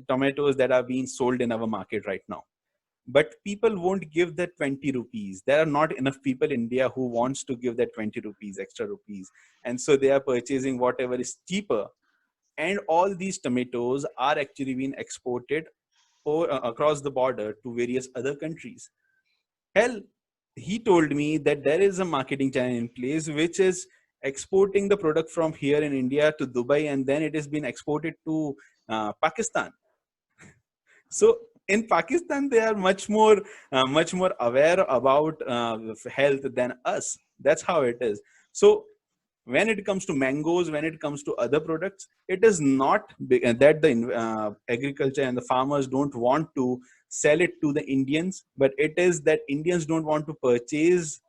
tomatoes that are being sold in our market right now. But people won't give that 20 rupees. There are not enough people in India who wants to give that 20 rupees, extra rupees, and so they are purchasing whatever is cheaper. And all these tomatoes are actually being exported across the border to various other countries. Hell, he told me that there is a marketing channel in place which is exporting the product from here in India to Dubai, and then it has been exported to Pakistan. So in Pakistan, they are much more aware about health than us. That's how it is. So when it comes to mangoes, when it comes to other products, it is not that the agriculture and the farmers don't want to sell it to the Indians, but it is that Indians don't want to purchase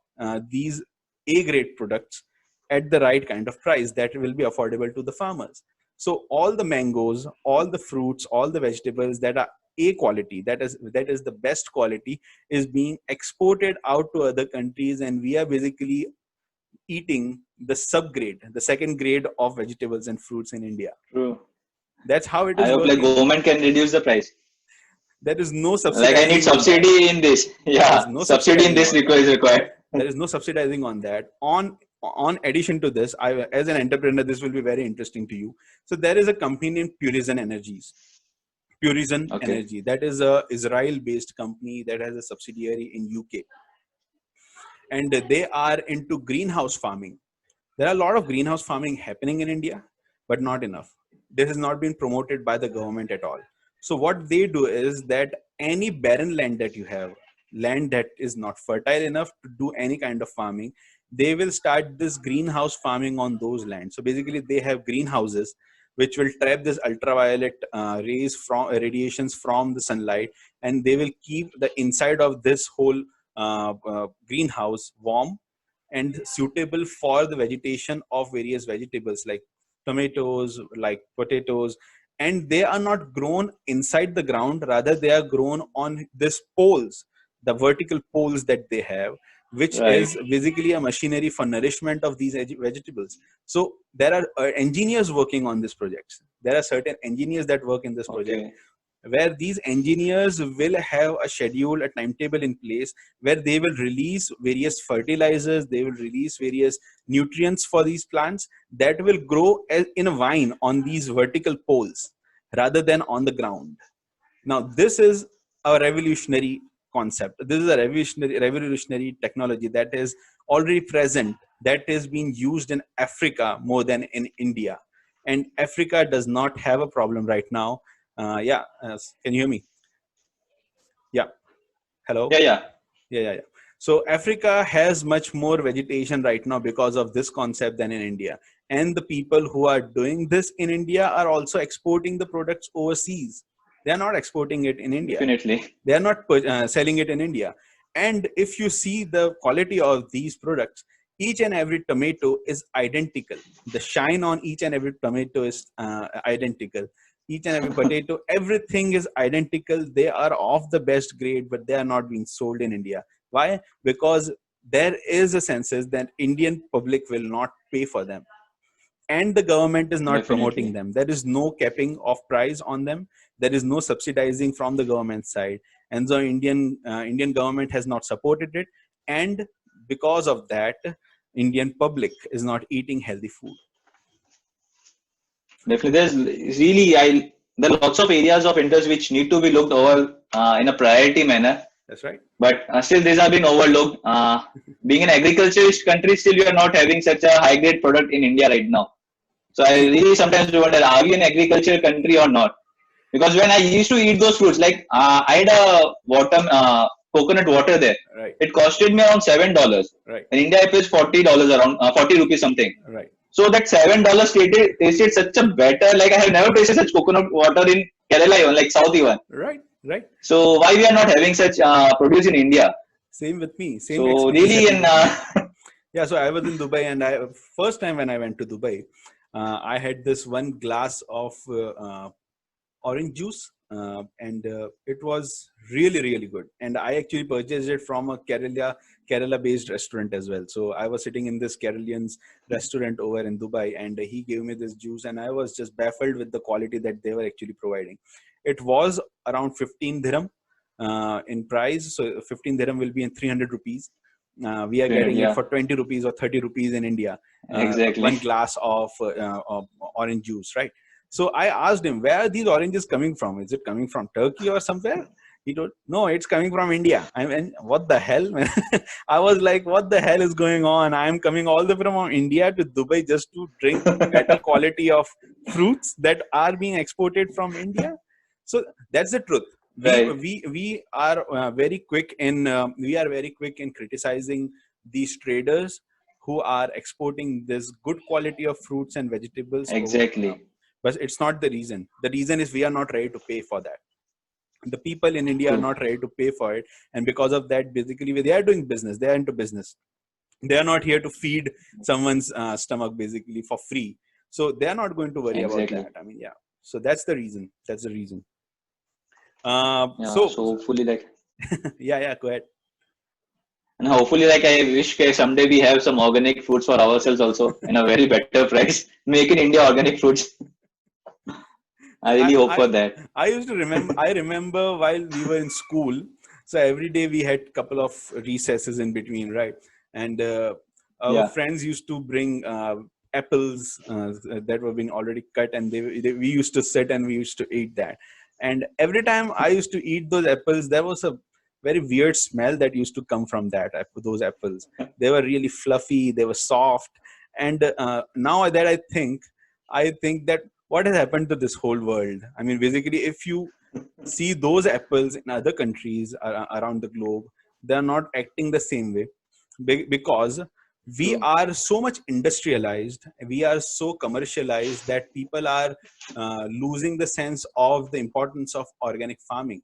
these A grade products at the right kind of price that will be affordable to the farmers. So all the mangoes, all the fruits, all the vegetables that are A quality, that is the best quality, is being exported out to other countries, and we are basically eating the subgrade, the second grade of vegetables and fruits in India. True. That's how it I is hope like working. government can reduce the price. There is no Like I need subsidizing on that. subsidy in this. There is Yeah, no subsidy in subsidizing this on that. is required. There is no subsidizing on that. On addition to this, I, as an entrepreneur, this will be very interesting to you. So there is a company named Purizen Energies. Purizen Okay. Energy. That is a Israel-based company that has a subsidiary in UK, and they are into greenhouse farming. There are a lot of greenhouse farming happening in India, but not enough. This has not been promoted by the government at all. So what they do is that any barren land that you have, land that is not fertile enough to do any kind of farming, they will start this greenhouse farming on those lands. So basically, they have greenhouses which will trap this ultraviolet rays from radiations from the sunlight, and they will keep the inside of this whole greenhouse warm and suitable for the vegetation of various vegetables like tomatoes, like potatoes. And they are not grown inside the ground, rather they are grown on this poles, the vertical poles that they have, which Right. is basically a machinery for nourishment of these vegetables. So there are engineers working on this project. There are certain engineers that work in this project, Okay. where these engineers will have a schedule, a timetable in place, where they will release various fertilizers, they will release various nutrients for these plants that will grow in a vine on these vertical poles rather than on the ground. Now, this is a revolutionary concept. This is a revolutionary technology that is already present, that is being used in Africa more than in India. And Africa does not have a problem right now. Can you hear me? Yeah. Yeah, Hello. yeah. Yeah. So Africa has much more vegetation right now because of this concept than in India. And the people who are doing this in India are also exporting the products overseas. They are not exporting it in India. Definitely. They are not selling it in India. And if you see the quality of these products, each and every tomato is identical. The shine on each and every tomato is identical. Each and every potato, everything is identical. They are of the best grade, but they are not being sold in India. Why? Because there is a census that Indian public will not pay for them, and the government is not promoting Definitely. them. There is no capping of price on them. There is no subsidizing from the government side, and so Indian government has not supported it. And because of that, Indian public is not eating healthy food. Definitely. There are lots of areas of interest which need to be looked over in a priority manner. That's right. But still, these are being overlooked. Being an agriculturist country, still we are not having such a high grade product in India right now. So I See, really sometimes wonder, are we an agricultural country or not? Because when I used to eat those fruits, like I had a coconut water there. right, It costed me around $7. right, In India, it was $40 around 40 rupees something. right, So that $7 tasted such a better. Like I have never tasted such coconut water in Kerala even, like South even. right, right. So why we are not having such produce in India? Same with me. Same So experience really, happened in with me. Yeah, so I was in Dubai, and I first time when I went to Dubai, I had this one glass of orange juice, and it was really good. And I actually purchased it from a Kerala based restaurant as well. So I was sitting in this Keralian's restaurant over in Dubai, and he gave me this juice, and I was just baffled with the quality that they were actually providing. It was around 15 dirham in price. So 15 dirham will be in 300 rupees. We are getting it yeah, for 20 rupees or 30 rupees in India. One exactly. glass of orange juice, right? So I asked him, where are these oranges coming from? Is it coming from Turkey or somewhere? He told, no, it's coming from India. I mean, what the hell, man? I was like, what the hell is going on? I'm coming all the way from India to Dubai just to drink better quality of fruits that are being exported from India. So that's the truth. We Right. we we are very quick in criticizing these traders who are exporting this good quality of fruits and vegetables over, Exactly. but it's not the reason. The reason is we are not ready to pay for that. The people in India are True. not ready to pay for it, and because of that, basically they are doing business. They are into business. They are not here to feed someone's stomach basically for free. So they are not going to worry about Exactly. that. I mean, yeah. So that's the reason. That's the reason. Yeah. So So hopefully, like, yeah, go ahead. and hopefully, like, I wish someday we have some organic foods for ourselves also in a very better price. Make in India organic foods. I really hope I for that. I used to remember. I remember while we were in school. So every day we had couple of recesses in between, right? And our Yeah. friends used to bring apples that were being already cut, and we used to sit and we used to eat that. And every time I used to eat those apples, there was a very weird smell that used to come from those apples. They were really fluffy, they were soft, and now that I think that what has happened to this whole world? I mean, basically, if you see those apples in other countries around the globe, they are not acting the same way because we True. are so much industrialized, we are so commercialized that people are losing the sense of the importance of organic farming,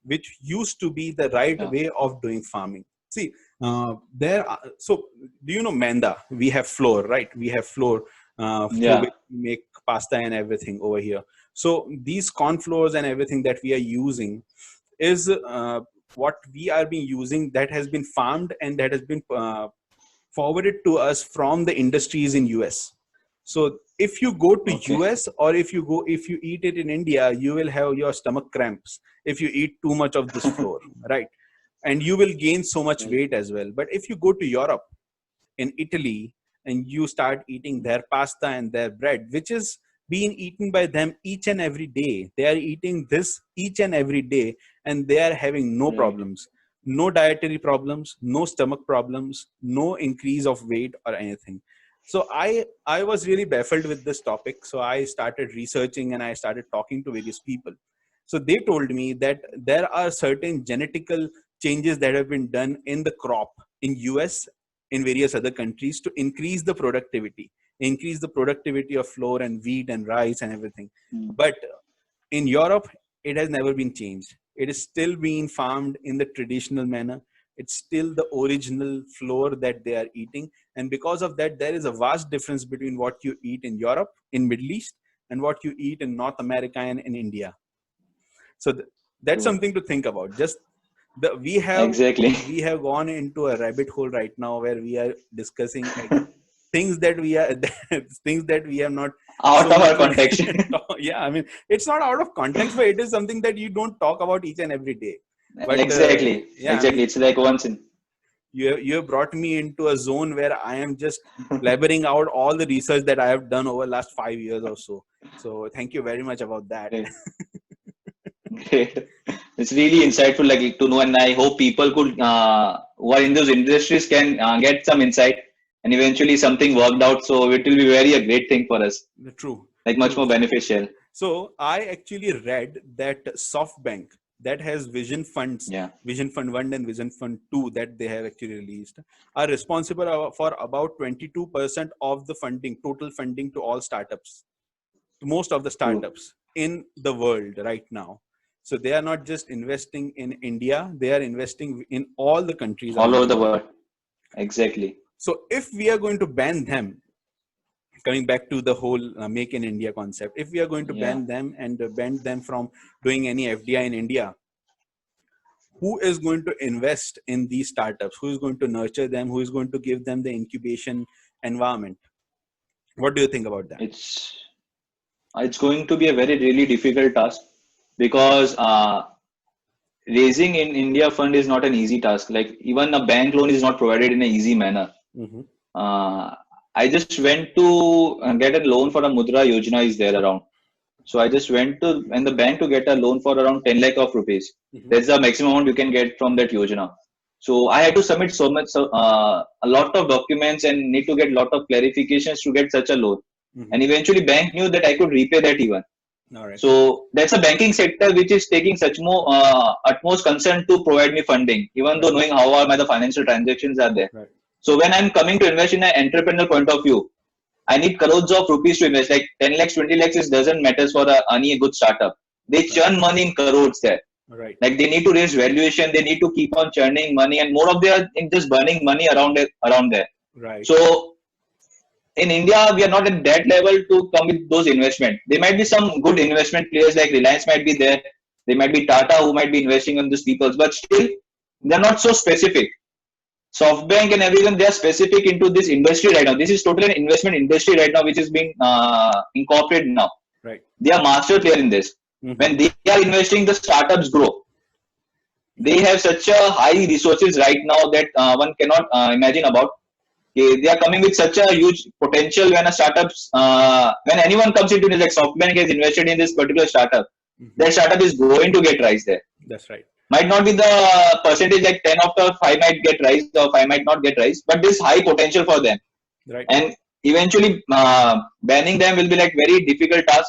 which used to be the right Yeah. way of doing farming. See, so do you know Manda? We have flour, right? We have flour through Yeah. which we make pasta and everything over here. So these corn flours and everything that we are using is what we are being using, that has been farmed and that has been forwarded to us from the industries in US. So if you go to Okay. US, or if you eat it in India, you will have your stomach cramps if you eat too much of this flour, right? And you will gain so much Right. weight as well. But if you go to Europe, in Italy, and you start eating their pasta and their bread, which is being eaten by them each and every day. They are eating this each and every day, and they are having no Right. problems, no dietary problems, no stomach problems, no increase of weight or anything. So I was really baffled with this topic. So I started researching and I started talking to various people. So they told me that there are certain genetical changes that have been done in the crop in US, in various other countries, to increase the productivity of flour and wheat and rice and everything. Mm. But in Europe, it has never been changed. It is still being farmed in the traditional manner. It's still the original flour that they are eating. And because of that, there is a vast difference between what you eat in Europe, in Middle East, and what you eat in North America and in India. So that's True. something to think about. Just Exactly. we have gone into a rabbit hole right now where we are discussing things that we are things that we have not Out so of much our context. yeah, I mean, it's not out of context, but it is something that you don't talk about each and every day. But Exactly. yeah, I Exactly. mean, It's like once in. you have brought me into a zone where I am just blabbering out all the research that I have done over last 5 years or so. So thank you very much about that. Great. Great. It's really insightful, like to know, and I hope people could, who are in those industries, can get some insight and eventually something worked out. So it will be very a great thing for us, True, like much true. more beneficial. So I actually read that SoftBank, that has Yeah. Vision Fund 1 and Vision Fund 2 that they have actually released, are responsible for about 22% of the funding, total funding to all startups, to most of the True. startups in the world right now. So they are not just investing in India, they are investing in all the countries All around over the the world. world. Exactly. So if we are going to ban them, coming back to the whole make in India concept, if we are going to Yeah. ban them and ban them from doing any FDI in India, who is going to invest in these startups? Who is going to nurture them? Who is going to give them the incubation environment? What do you think about that? It's it's going to be a very really difficult task because raising in India fund is not an easy task. Like even a bank loan is not provided in an easy manner. Mm-hmm. Uh, I just went to get a loan for a Mudra Yojana is there around. So I just went to and the bank to get a loan for around 10 lakh of rupees. Mm-hmm. That's the maximum amount you can get from that Yojana. So I had to submit a lot of documents and need to get a lot of clarifications to get such a loan. Mm-hmm. And eventually bank knew that I could repay that even. All right. So that's a banking sector which is taking such more utmost concern to provide me funding, even though Right. knowing how are my the financial transactions are there. Right. So when I'm coming to invest in an entrepreneurial point of view, I need crores of rupees to invest. Like 10 lakhs, 20 lakhs is doesn't matter for any good startup. They Right. churn money in crores there. Right. Like they need to raise valuation, they need to keep on churning money, and more of they are in just burning money around it, around there. Right. So in India, we are not at that level to come with those investment. There might be some good investment players like Reliance might be there. There might be Tata who might be investing on these people, but still they're not so specific. SoftBank and everyone, they are specific into this industry right now. This is totally an investment industry right now, which is being incorporated now. Right. They are master player in this. Mm-hmm. When they are investing, the startups grow. They have such a high resources right now that one cannot imagine about. Okay, they are coming with such a huge potential when a startups, when anyone comes into this, like SoftBank has invested in this particular startup, Mm-hmm. that startup is going to get rise there. That's right. Might not be the percentage like 10 of the 5 might get rise or 5 might not get rise, but this high potential for them. Right. And eventually banning them will be like very difficult task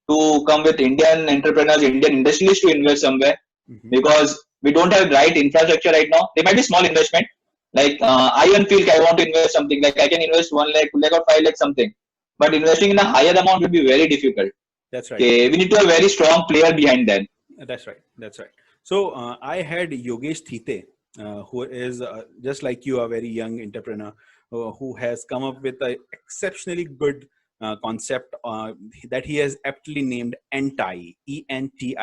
to come with Indian entrepreneurs, Indian industries to invest somewhere, Mm-hmm. because we don't have right infrastructure right now. There might be small investment. Like I even feel I want to invest something, like I can invest 1 lakh, 2 lakh or 5 lakh something. But investing in a higher amount will be very difficult. That's right. Okay, we need to have a very strong player behind them. That's right. That's right. So I had Yogesh Thite, who is just like you, a very young entrepreneur who has come up with a exceptionally good concept that he has aptly named Entie, Entie,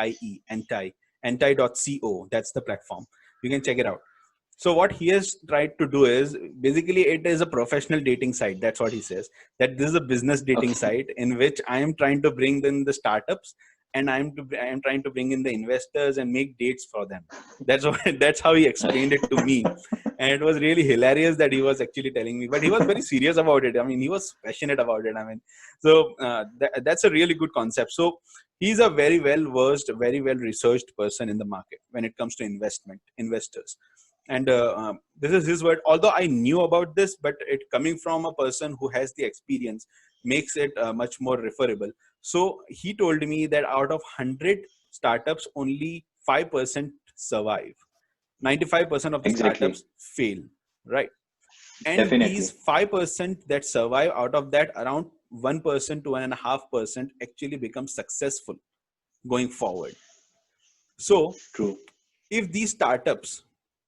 Entie, Entie.co. That's the platform. You can check it out. So what he has tried to do is basically it is a professional dating site. That's what he says. That this is a business dating Okay. site in which I am trying to bring in the startups, and I am trying to bring in the investors and make dates for them. That's what that's how he explained it to me, and it was really hilarious that he was actually telling me. But he was very serious about it. I mean, he was passionate about it. I mean, so that's a really good concept. So he's a very well versed, very well researched person in the market when it comes to investors. And this is his word. Although I knew about this, but it coming from a person who has the experience makes it much more referable. So he told me that out of 100 startups, only 5% survive. 95% of the Exactly. startups fail, right? And these Definitely. 5% that survive, out of that, around 1% to 1.5% actually become successful going forward. So True. if these startups,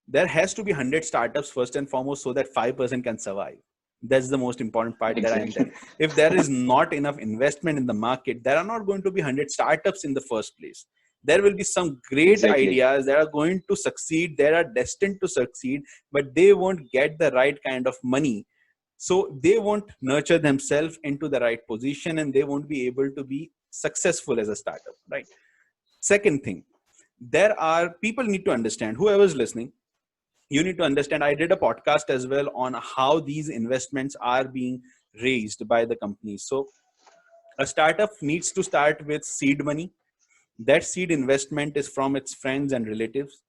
there has to be 100 startups first and foremost so that 5% can survive. That's the most important part that I am Exactly. telling. If there is not enough investment in the market, there are not going to be 100 startups in the first place. There will be some great Exactly. ideas that are going to succeed, that are destined to succeed, but they won't get the right kind of money. So they won't nurture themselves into the right position, and they won't be able to be successful as a startup, right? Second thing, there are people need to understand, whoever's listening, you need to understand, I did a podcast as well on how these investments are being raised by the companies. So a startup needs to start with seed money. That seed investment is from its friends and relatives.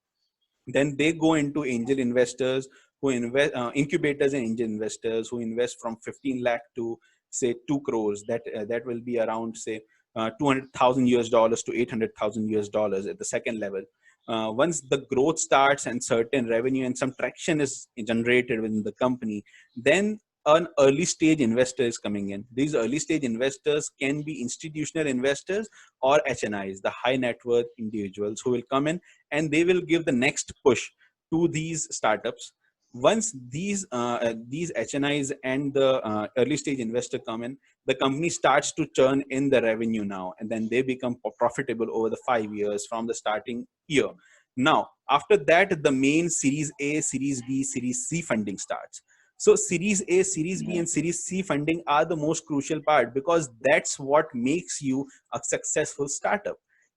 Then they go into angel investors who invest, incubators and angel investors who invest from 15 lakh to say 2 crores. That will be around say 200,000 US dollars to 800,000 US dollars at the second level. Once the growth starts and certain revenue and some traction is generated within the company, then an early stage investor is coming in. These early stage investors can be institutional investors or HNIs, the high net worth individuals who will come in and they will give the next push to these startups. Once these HNIs and the early stage investor come in, the company starts to churn in the revenue now, and then they become profitable over the 5 years from the starting year. Now, after that, the main Series A, Series B, Series C funding starts. So Series A, Series B, Yeah. and Series C funding are the most crucial part because that's what makes you a successful startup.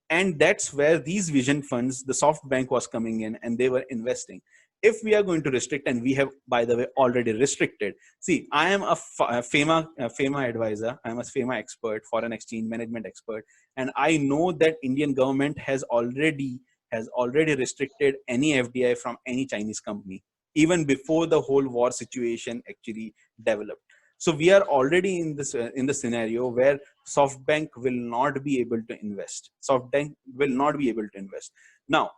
And that's where these vision funds, the SoftBank was coming in and they were investing. If we are going to restrict, and we have, by the way, already restricted. See, I am a FEMA advisor. I'm a FEMA expert, foreign exchange management expert. And I know that Indian government has already restricted any FDI from any Chinese company, even before the whole war situation actually developed. So we are already in the scenario where SoftBank will not be able to invest. SoftBank will not be able to invest. Now,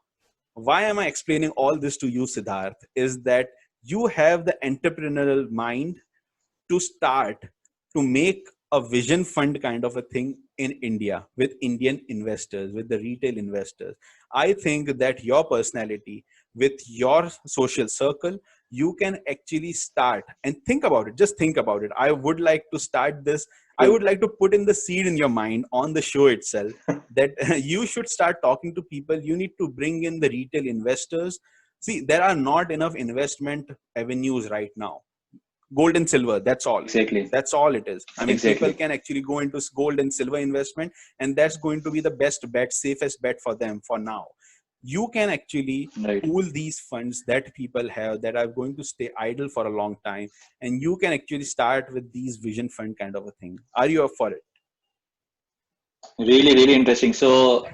why am I explaining all this to you, Siddharth? Is that you have the entrepreneurial mind to start to make a vision fund kind of a thing in India with Indian investors, with the retail investors. I think that your personality, with your social circle, you can actually start and think about it. Just think about it. I would like to start this. I True. would like to put in the seed in your mind on the show itself that you should start talking to people. You need to bring in the retail investors. See, there are not enough investment avenues right now. gold and silver. That's all. Exactly. That's all it is. I mean, Exactly. people can actually go into gold and silver investment, and that's going to be the best bet, safest bet for them for now. You can actually Right. pool these funds that people have that are going to stay idle for a long time, and you can actually start with these vision fund kind of a thing. Are you up for it? Really, really interesting. So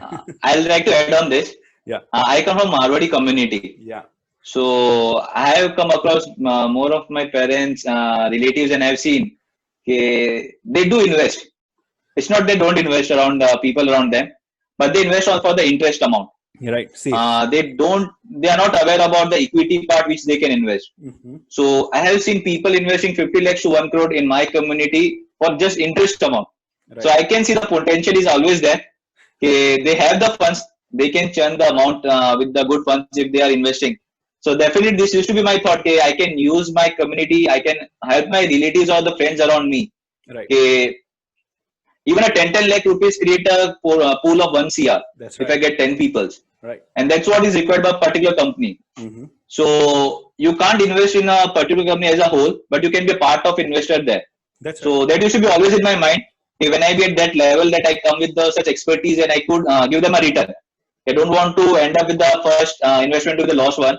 I'll like to add on this. Yeah. I come from Marwadi community. Yeah. So I have come across more of my parents, relatives, and I've seen they do invest. It's not they don't invest around people around them, but they invest for the interest amount. You're right. Safe. They are not aware about the equity part which they can invest. Mm-hmm. So I have seen people investing 50 lakhs to 1 crore in my community for just interest amount. Right. So I can see the potential is always there. They have the funds, they can churn the amount with the good funds if they are investing. So definitely this used to be my thought. I can use my community, I can help my relatives or the friends around me. Right. Even a 10 lakh rupees create a pool of 1 CR. That's if right. I get 10 people. Right. And that's what is required by a particular company. Mm-hmm. So you can't invest in a particular company as a whole, but you can be a part of investor there. That's So right. that used to be always in my mind. When I be at that level that I come with such expertise and I could give them a return. I don't want to end up with the first investment with the lost one.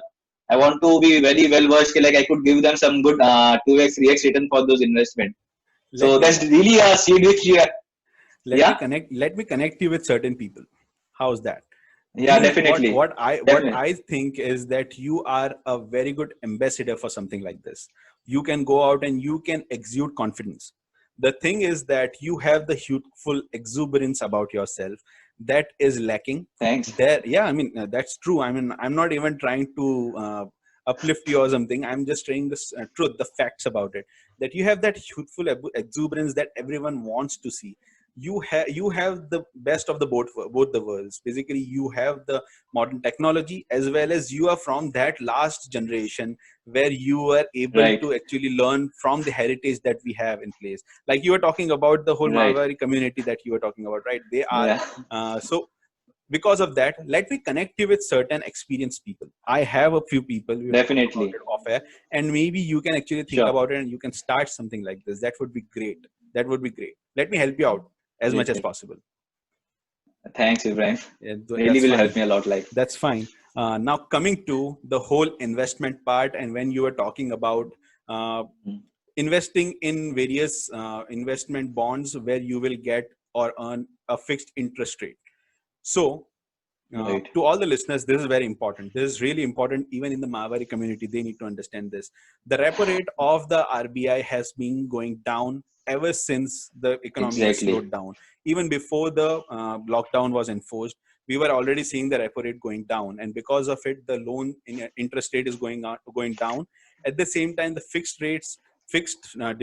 I want to be very well versed. Like I could give them some good 2x, 3x return for those investment. So that's really a seed which let me connect you with certain people. How's that? Yeah, definitely. What I think is that you are a very good ambassador for something like this. You can go out and you can exude confidence. The thing is that you have the youthful exuberance about yourself that is lacking. Thanks. Yeah, I mean that's true. I mean, I'm not even trying to uplift you or something. I'm just saying this truth, the facts about it. That you have that youthful exuberance that everyone wants to see. You have the best of the both the worlds. Basically, you have the modern technology as well as you are from that last generation where you are able Right. to actually learn from the heritage that we have in place. Like you were talking about the whole Right. Marwari community that you were talking about, right? They are so because of that, let me connect you with certain experienced people. I have a few people we Definitely. off air, and maybe you can actually think Sure. about it and you can start something like this. That would be great. That would be great. Let me help you out as much as possible. Thanks, Ibrahim. Yeah, really will help me a lot. That's fine. Now coming to the whole investment part, and when you were talking about investing in various investment bonds where you will get or earn a fixed interest rate. So Right. to all the listeners, this is very important. This is really important. Even in the Marwari community, they need to understand this. The repo rate of the RBI has been going down ever since the economy has slowed down. Even before the lockdown was enforced, we were already seeing the repo rate going down, and because of it, the loan interest rate is going down. At the same time, the fixed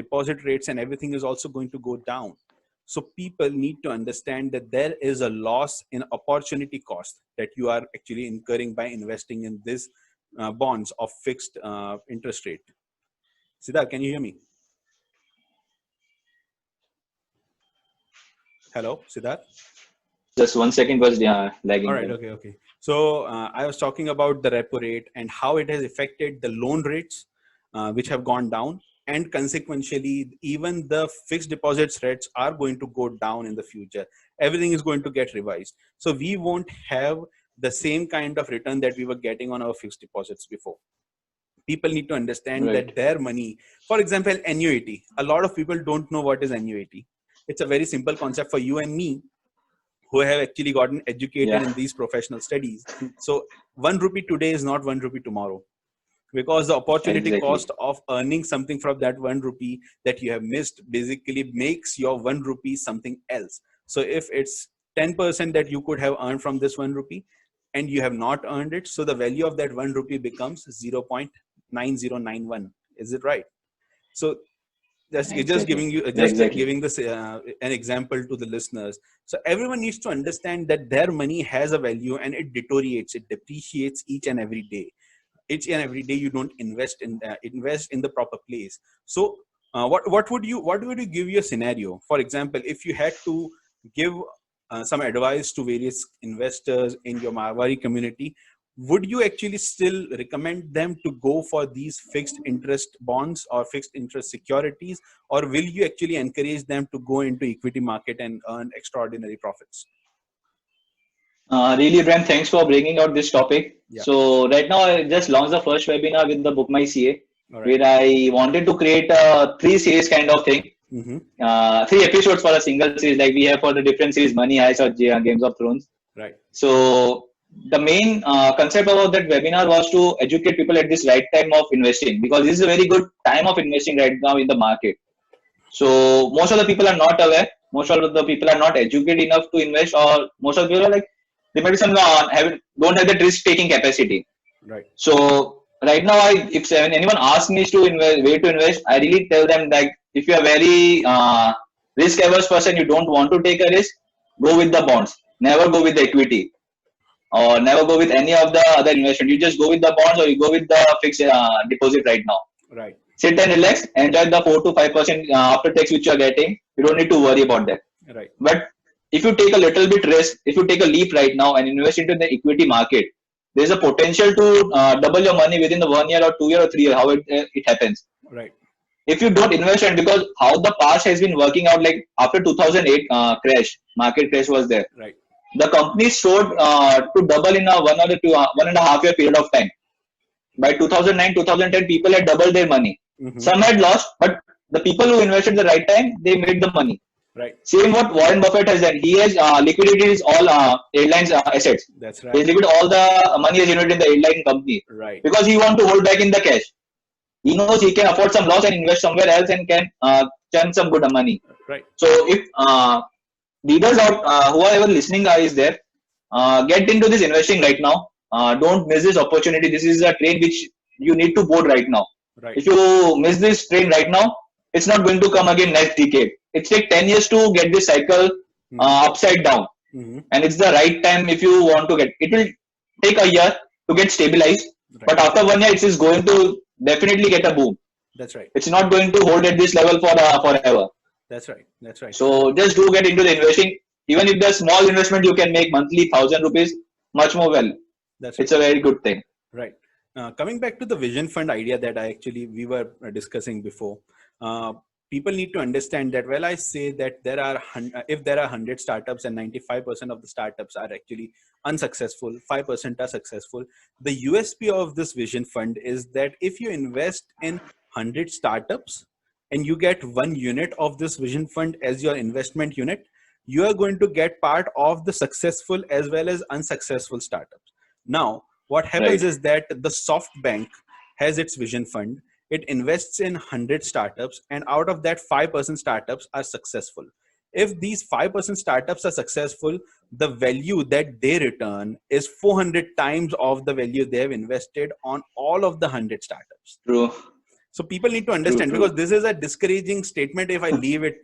deposit rates, and everything is also going to go down. So people need to understand that there is a loss in opportunity cost that you are actually incurring by investing in this bonds of fixed interest rate. Siddharth, can you hear me? Hello, Siddharth? Just 1 second was lagging. All right, okay. So I was talking about the repo rate and how it has affected the loan rates, which have gone down. And consequently, even the fixed deposits rates are going to go down in the future. Everything is going to get revised. So we won't have the same kind of return that we were getting on our fixed deposits before. People need to understand that their money, for example, annuity. A lot of people don't know what is annuity. It's a very simple concept for you and me who have actually gotten educated in these professional studies. So 1 rupee today is not 1 rupee tomorrow, because the opportunity cost of earning something from that 1 rupee that you have missed basically makes your 1 rupee something else. So if it's 10% that you could have earned from this 1 rupee and you have not earned it, so the value of that 1 rupee becomes 0.9091. Is it right? So just giving this an example to the listeners. So everyone needs to understand that their money has a value and it deteriorates, it depreciates each and every day. Each and every day you don't invest in the proper place. So what would you give you a scenario? For example, if you had to give some advice to various investors in your Marwari community, would you actually still recommend them to go for these fixed interest bonds or fixed interest securities, or will you actually encourage them to go into equity market and earn extraordinary profits? Really, Brent, thanks for bringing out this topic. Yeah. So right now, I just launched the first webinar with the Book My CA, All right. where I wanted to create a 3 series kind of thing. 3 episodes for a single series, like we have for the different series, Money Heist or Games of Thrones. Right. So the main concept about that webinar was to educate people at this right time of investing, because this is a very good time of investing right now in the market. So most of the people are not aware. Most of the people are not educated enough to invest, or most of the people are like, they might be some don't have that risk taking capacity. Right. So right now, if anyone asks me to invest, where to invest, I really tell them that if you are very risk averse person, you don't want to take a risk, go with the bonds. Never go with the equity, or never go with any of the other investment. You just go with the bonds, or you go with the fixed deposit right now. Right. Sit and relax, enjoy the 4 to 5% after tax which you are getting. You don't need to worry about that. Right. But if you take a little bit risk, if you take a leap right now and invest into the equity market, there's a potential to double your money within the 1 year or 2 year or 3 year, how it happens. Right. If you don't invest, and because how the past has been working out, like after 2008 market crash was there. Right. The company showed to double in a 1.5 year period of time. By 2009, 2010, people had doubled their money. Some had lost, but the people who invested the right time, they made the money. Right. Same what Warren Buffett has done. He has liquidated his all airlines assets. That's right. He has liquidated all the money he has generated in the airline company. Right. Because he wants to hold back in the cash. He knows he can afford some loss and invest somewhere else and can churn some good money. Right. So if leaders out, whoever listening is there, get into this investing right now. Don't miss this opportunity. This is a train which you need to board right now. Right. If you miss this train right now, it's not going to come again next decade. It takes 10 years to get this cycle upside down. And it's the right time if you want to get. It will take a year to get stabilized. Right. But after 1 year, it is going to definitely get a boom. That's right. It's not going to hold at this level for forever. That's right. That's right. So just do get into the investing. Even if the small investment you can make monthly 1,000 rupees, much more well. That's right. It's a very good thing. Right. Coming back to the vision fund idea that we were discussing before, people need to understand that, well, I say that if there are 100 startups and 95% of the startups are actually unsuccessful, 5% are successful. The USP of this vision fund is that if you invest in 100 startups and you get 1 unit of this vision fund as your investment unit, you are going to get part of the successful as well as unsuccessful startups. Now, what happens is that the SoftBank has its vision fund. It invests in 100 startups, and out of that, 5% startups are successful. If these 5% startups are successful, the value that they return is 400 times of the value they have invested on all of the 100 startups. True. So people need to understand, because this is a discouraging statement if I leave it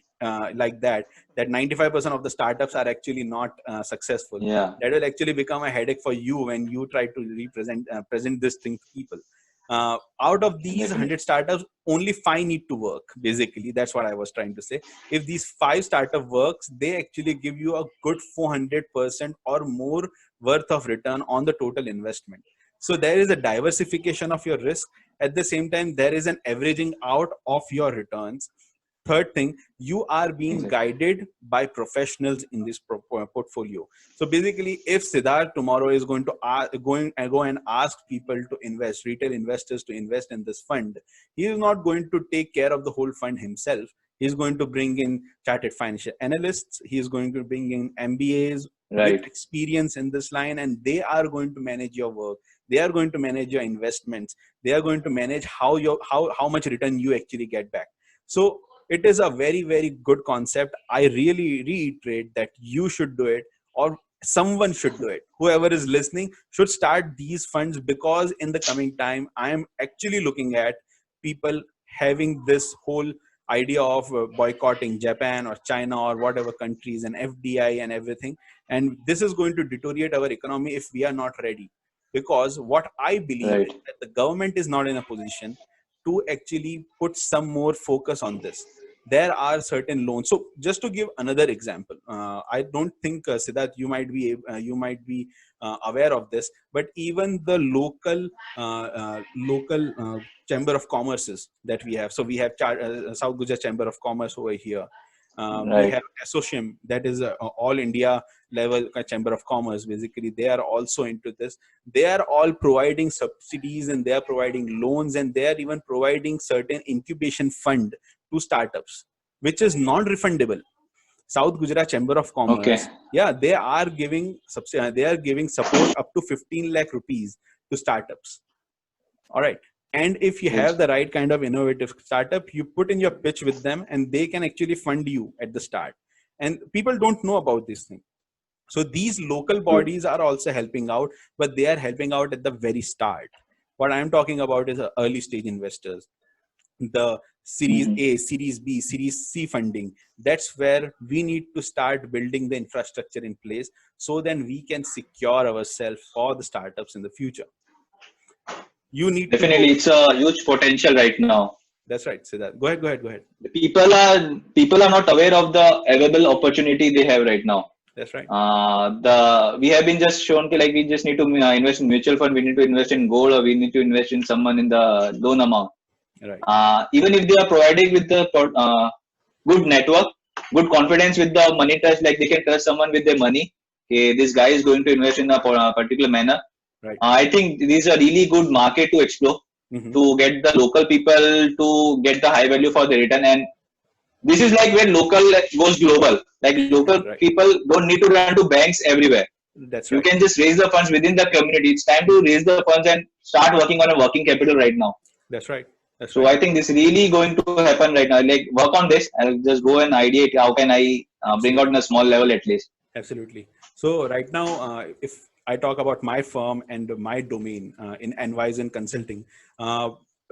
like that 95% of the startups are actually not successful. Yeah. That will actually become a headache for you when you try to present this thing to people. Out of these 100 startups, only 5 need to work. Basically, that's what I was trying to say. If these 5 startup works, they actually give you a good 400% or more worth of return on the total investment. So there is a diversification of your risk. At the same time, there is an averaging out of your returns. Third thing, you are being guided by professionals in this portfolio. So basically, if Siddharth tomorrow is going to go and ask people to invest, retail investors to invest in this fund, he is not going to take care of the whole fund himself. He's going to bring in chartered financial analysts. He is going to bring in MBAs with experience in this line, and they are going to manage your work. They are going to manage your investments. They are going to manage how much return you actually get back. So it is a very, very good concept. I really reiterate that you should do it, or someone should do it. Whoever is listening should start these funds, because in the coming time, I am actually looking at people having this whole idea of boycotting Japan or China or whatever countries, and FDI and everything. And this is going to deteriorate our economy if we are not ready. Because what I believe is that the government is not in a position to actually put some more focus on this. there are certain loans. So just to give another example, I don't think Siddharth, you might be aware of this, but even the local chamber of commerces that we have. So we have South Gujarat Chamber of Commerce over here. We Right. have Associam, that is a all India level chamber of commerce. Basically, they are also into this. They are all providing subsidies, and they are providing loans, and they are even providing certain incubation fund to startups, which is non-refundable. South Gujarat Chamber of Okay. Commerce, yeah, they are giving support up to 15 lakh rupees to startups. All right. And if you Yes. have the right kind of innovative startup, you put in your pitch with them, and they can actually fund you at the start. And people don't know about this thing. So these local Good. bodies are also helping out, but they are helping out at the very start. What I'm talking about is early stage investors, the series Mhm. A, series B, series C funding. That's where we need to start building the infrastructure in place, so then we can secure ourselves for the startups in the future. You need to Definitely, go. it's a huge potential right now. That's right. Say that. Go ahead. Go ahead. Go ahead. People are not aware of the available opportunity they have right now. That's right. The we have been just shown कि like we just need to invest in mutual fund, we need to invest in gold, or we need to invest in someone in the loan amount. Right. Even if they are providing with the good network, good confidence with the money trust, like they can trust someone with their money. Okay, this guy is going to invest in a particular manner. Right. I think this is a really good market to explore, Mm-hmm. to get the local people to get the high value for the return. And this is like where local goes global. Like local Right. people don't need to run to banks everywhere. That's You right. can just raise the funds within the community. It's time to raise the funds and start working on a working capital right now. That's right. That's So right. I think this really going to happen right now. Like work on this. I'll just go and ideate how can I bring out in Absolutely. a small level at least. Absolutely. So right now, if I talk about my firm and my domain in Envisen Consulting, uh,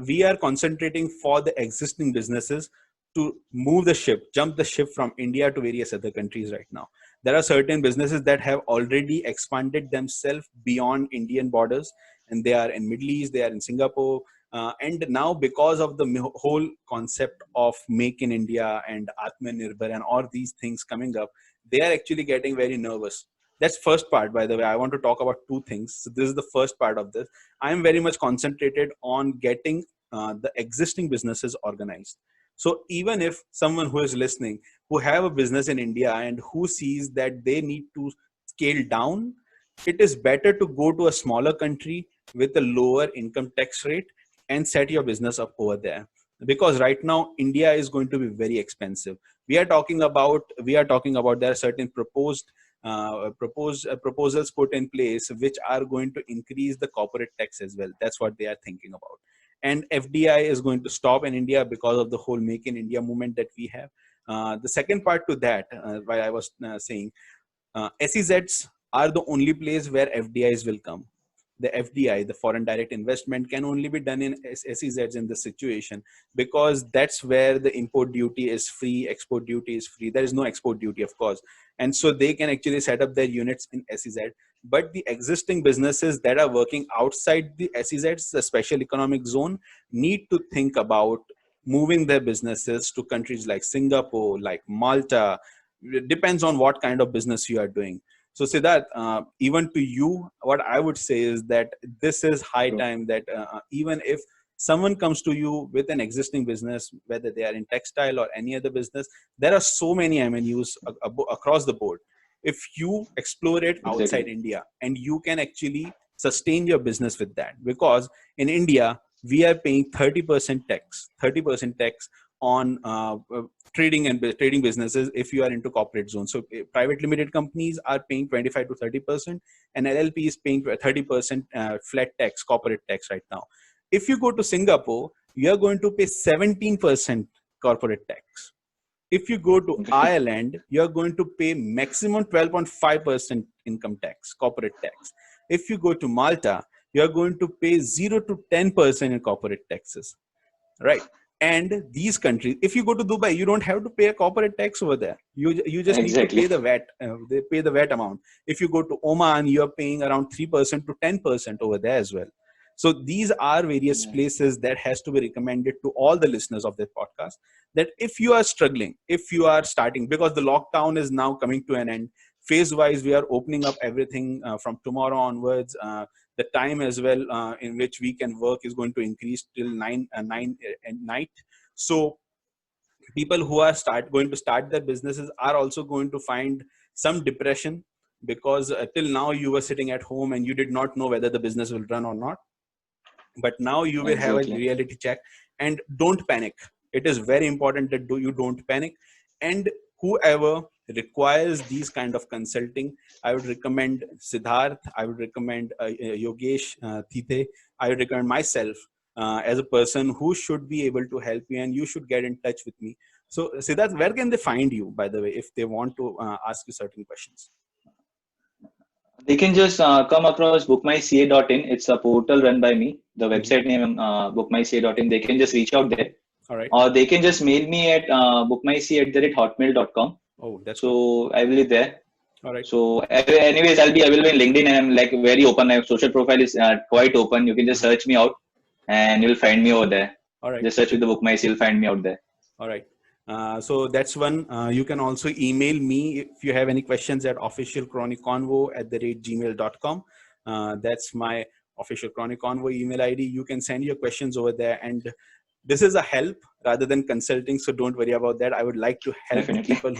we are concentrating for the existing businesses to move the ship, jump the ship from India to various other countries right now. There are certain businesses that have already expanded themselves beyond Indian borders, and they are in Middle East, they are in Singapore, and now because of the whole concept of Make in India and Atmanirbhar and all these things coming up, they are actually getting very nervous. That's first part. By the way, I want to talk about two things. So this is the first part of this. I am very much concentrated on getting the existing businesses organized. So even if someone who is listening, who have a business in India and who sees that they need to scale down, it is better to go to a smaller country with a lower income tax rate and set your business up over there. Because right now India is going to be very expensive. We are talking about there are certain proposals put in place which are going to increase the corporate tax as well. That's what they are thinking about. And FDI is going to stop in India because of the whole Make in India movement that we have. The second part to that, while I was saying, SEZs are the only place where FDIs will come. The FDI, the foreign direct investment, can only be done in SEZs in this situation, because that's where the import duty is free, export duty is free. There is no export duty, of course. And so they can actually set up their units in SEZ. But the existing businesses that are working outside the SEZs, the special economic zone, need to think about moving their businesses to countries like Singapore, like Malta. It depends on what kind of business you are doing. So Siddharth, even to you, what I would say is that this is high True. time that even if someone comes to you with an existing business, whether they are in textile or any other business, there are so many avenues across the board. If you explore it outside Exactly. India, and you can actually sustain your business with that, because in India we are paying 30% tax on trading businesses if you are into corporate zone. So private limited companies are paying 25 to 30%, and LLP is paying 30% flat tax, corporate tax right now. If you go to Singapore, you are going to pay 17% corporate tax. If you go to Okay. Ireland, you're going to pay maximum 12.5% income tax, corporate tax. If you go to Malta, you're going to pay 0 to 10% in corporate taxes, right? And these countries, if you go to Dubai, you don't have to pay a corporate tax over there. You just need to pay Exactly. the VAT. They pay the VAT amount. If you go to Oman, you're paying around 3% to 10% over there as well. So these are various places that has to be recommended to all the listeners of this podcast, that if you are struggling, if you are starting, because the lockdown is now coming to an end, phase wise we are opening up everything from tomorrow onwards. The time as well in which we can work is going to increase till 9 at night. So people who are going to start their businesses are also going to find some depression, because till now you were sitting at home and you did not know whether the business will run or not. But now you will have a Exactly. reality check. And don't panic. It is very important that you don't panic. And whoever requires these kind of consulting, I would recommend Siddharth, I would recommend Yogesh Thithe, I would recommend myself as a person who should be able to help you, and you should get in touch with me. So Siddharth, where can they find you, by the way, if they want to ask you certain questions? They can just come across bookmyca.in. It's a portal run by me. The website name bookmyca.in. They can just reach out there, All right. or they can just mail me at bookmyca@hotmail.com. Oh, that's So good. I will be there. All right. So anyways, I'll be available in LinkedIn, and I'm like very open. My social profile is quite open. You can just search me out, and you'll find me over there. All right. Just search with the bookmyca. You'll find me out there. All right. So that's one. You can also email me if you have any questions at officialchroniconvo@gmail.com. That's my official Chronic Convo email ID. You can send your questions over there. And this is a help rather than consulting. So don't worry about that. I would like to help the Definitely. people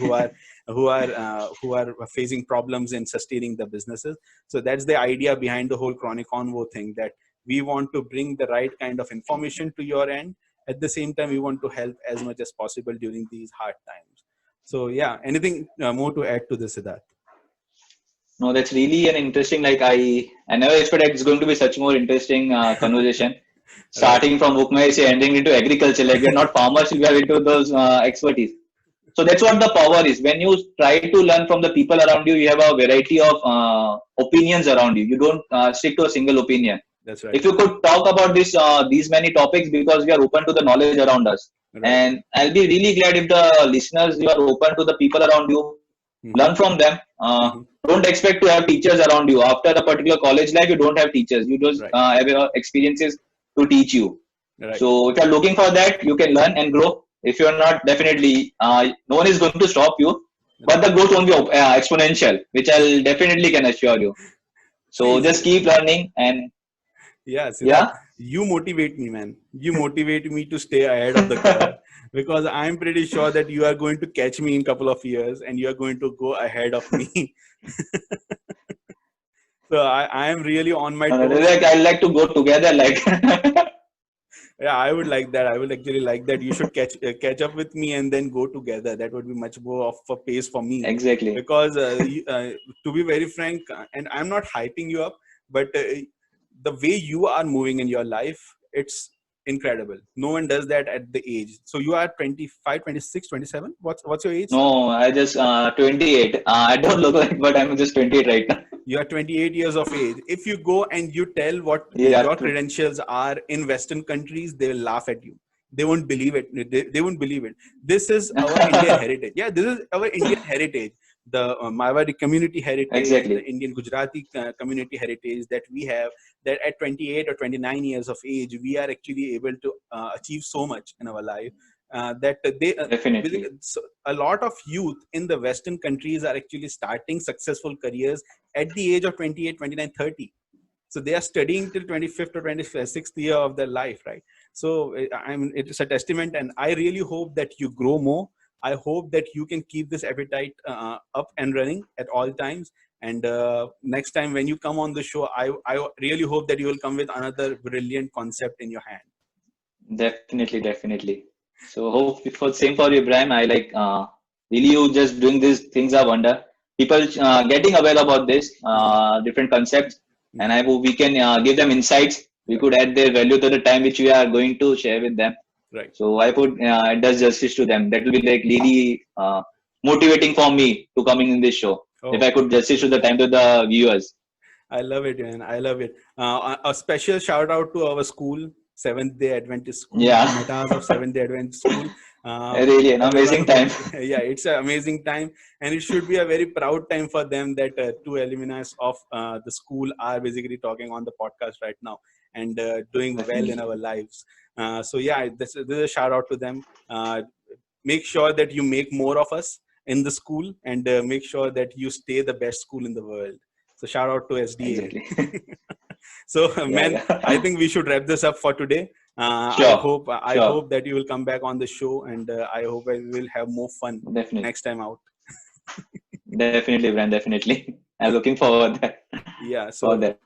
who are facing problems in sustaining the businesses. So that's the idea behind the whole Chronic Convo thing, that we want to bring the right kind of information to your end. At the same time, we want to help as much as possible during these hard times. So yeah, anything more to add to this, Siddharth? No, that's really an interesting. Like I never expected it's going to be such more interesting conversation. Right. Starting from bookmyca ending into agriculture. Like we're not farmers, we are into those expertise. So that's what the power is. When you try to learn from the people around you, you have a variety of opinions around you. You don't stick to a single opinion. That's right. If you could talk about these many topics, because we are open to the knowledge around us, Right. and I'll be really glad if the listeners, you are open to the people around you, Mm-hmm. learn from them. Mm-hmm. Don't expect to have teachers around you after a particular college life. You don't have teachers. You just Right. have your experiences to teach you. Right. So if you're looking for that, you can learn and grow. If you're not, definitely no one is going to stop you, but Right. the growth won't be exponential, which I'll definitely can assure you. So See, just keep learning. And yeah, Siddharth, yeah, you motivate me, man. You motivate me to stay ahead of the curve, because I'm pretty sure that you are going to catch me in a couple of years and you are going to go ahead of me. So I am really on my toes. like I'd like to go together. Like Yeah, I would like that. I would actually like that. You should catch up with me and then go together. That would be much more of a pace for me, exactly, because to be very frank, and I'm not hyping you up, but the way you are moving in your life, it's incredible. No one does that at the age. So you are 25, 26, 27. What's your age, sir? no, I just 28. I don't look like, but I'm just 28 right now. You are 28 years of age. If you go and you tell what Yeah, your credentials are in Western countries, they will laugh at you. They won't believe it. They won't believe it. This is our Indian heritage. Yeah, this is our Indian heritage. The Marwari community heritage, the exactly, Indian Gujarati community heritage that we have, that at 28 or 29 years of age, we are actually able to achieve so much in our life, that they definitely, so a lot of youth in the Western countries are actually starting successful careers at the age of 28, 29, 30. So they are studying till 25th or 26th year of their life, right? So it is a testament, and I really hope that you grow more. I hope that you can keep this appetite up and running at all times. And next time when you come on the show, I really hope that you will come with another brilliant concept in your hand. definitely, definitely. So hope for same for you, Ibrahim. I like really you just doing these things are wonder. People getting aware about this different concepts, and Mhm. I hope we can give them insights. We Right. could add their value to the time which we are going to share with them. Right. So I put it does justice to them. That will be like really motivating for me to coming in this show. If Oh, I could justice to the time to the viewers. I love it, man. I love it. A special shout out to our school, Seventh Day Adventist School, the Yeah, Metas of Seventh Day Adventist School. Really an amazing everyone time. yeah, it's an amazing time, and it should be a very proud time for them that two alumni of the school are basically talking on the podcast right now and doing well in Definitely. our lives. So yeah, this is a shout out to them. Make sure that you make more of us in the school, and make sure that you stay the best school in the world. So shout out to SDA. Exactly. So Yeah, man, I yeah. think we should wrap this up for today. Sure, I sure. hope that you will come back on the show, and I hope I will have more fun Definitely. next time out. Definitely, Brian, definitely. I'm looking forward that Yeah. for So that.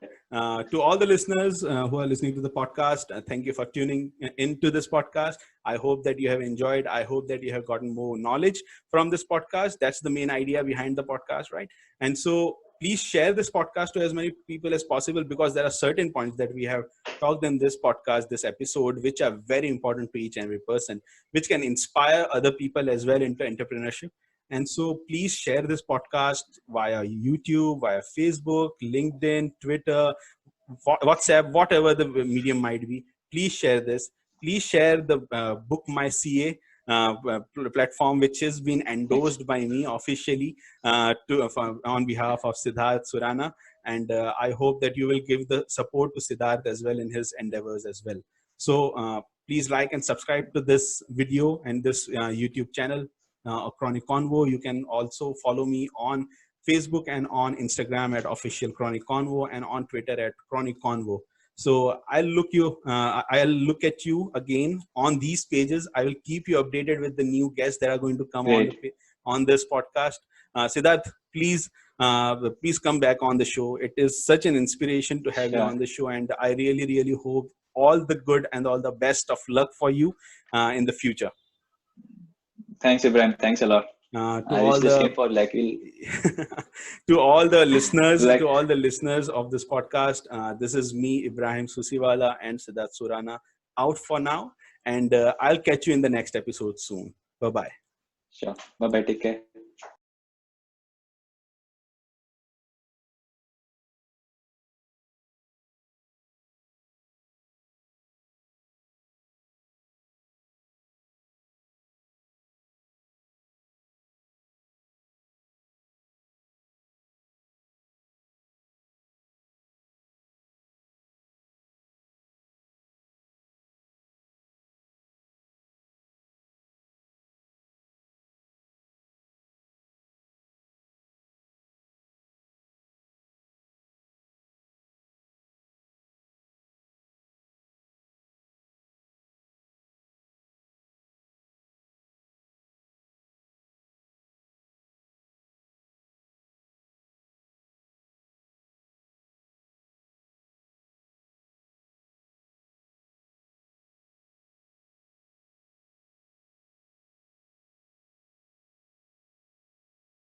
to all the listeners who are listening to the podcast, thank you for tuning into this podcast. I hope that you have enjoyed. I hope that you have gotten more knowledge from this podcast. That's the main idea behind the podcast, right? And so please share this podcast to as many people as possible, because there are certain points that we have talked in this podcast, this episode, which are very important to each and every person, which can inspire other people as well into entrepreneurship. And so please share this podcast via YouTube, via Facebook, LinkedIn, Twitter, WhatsApp, whatever the medium might be. Please share this. Please share the Book My CA platform, which has been Ex- endorsed by me officially on behalf of Siddharth Surana. And I hope that you will give the support to Siddharth as well in his endeavors as well. So please like and subscribe to this video and this YouTube channel, Chronic Convo. You can also follow me on Facebook and on Instagram at official Chronic Convo, and on Twitter at Chronic Convo. So I'll look at you again on these pages. I will keep you updated with the new guests that are going to come on Great. on this podcast. Siddharth, please come back on the show. It is such an inspiration to have you Sure. on the show, and I really really hope all the good and all the best of luck for you in the future. Thanks, Ibrahim. Thanks a lot. To I wish all the same the for like we'll to like all the listeners of this podcast, this is me, Ibrahim Susiwala, and Siddharth Surana, out for now, and I'll catch you in the next episode soon. Bye bye. sure. Bye bye. Take care.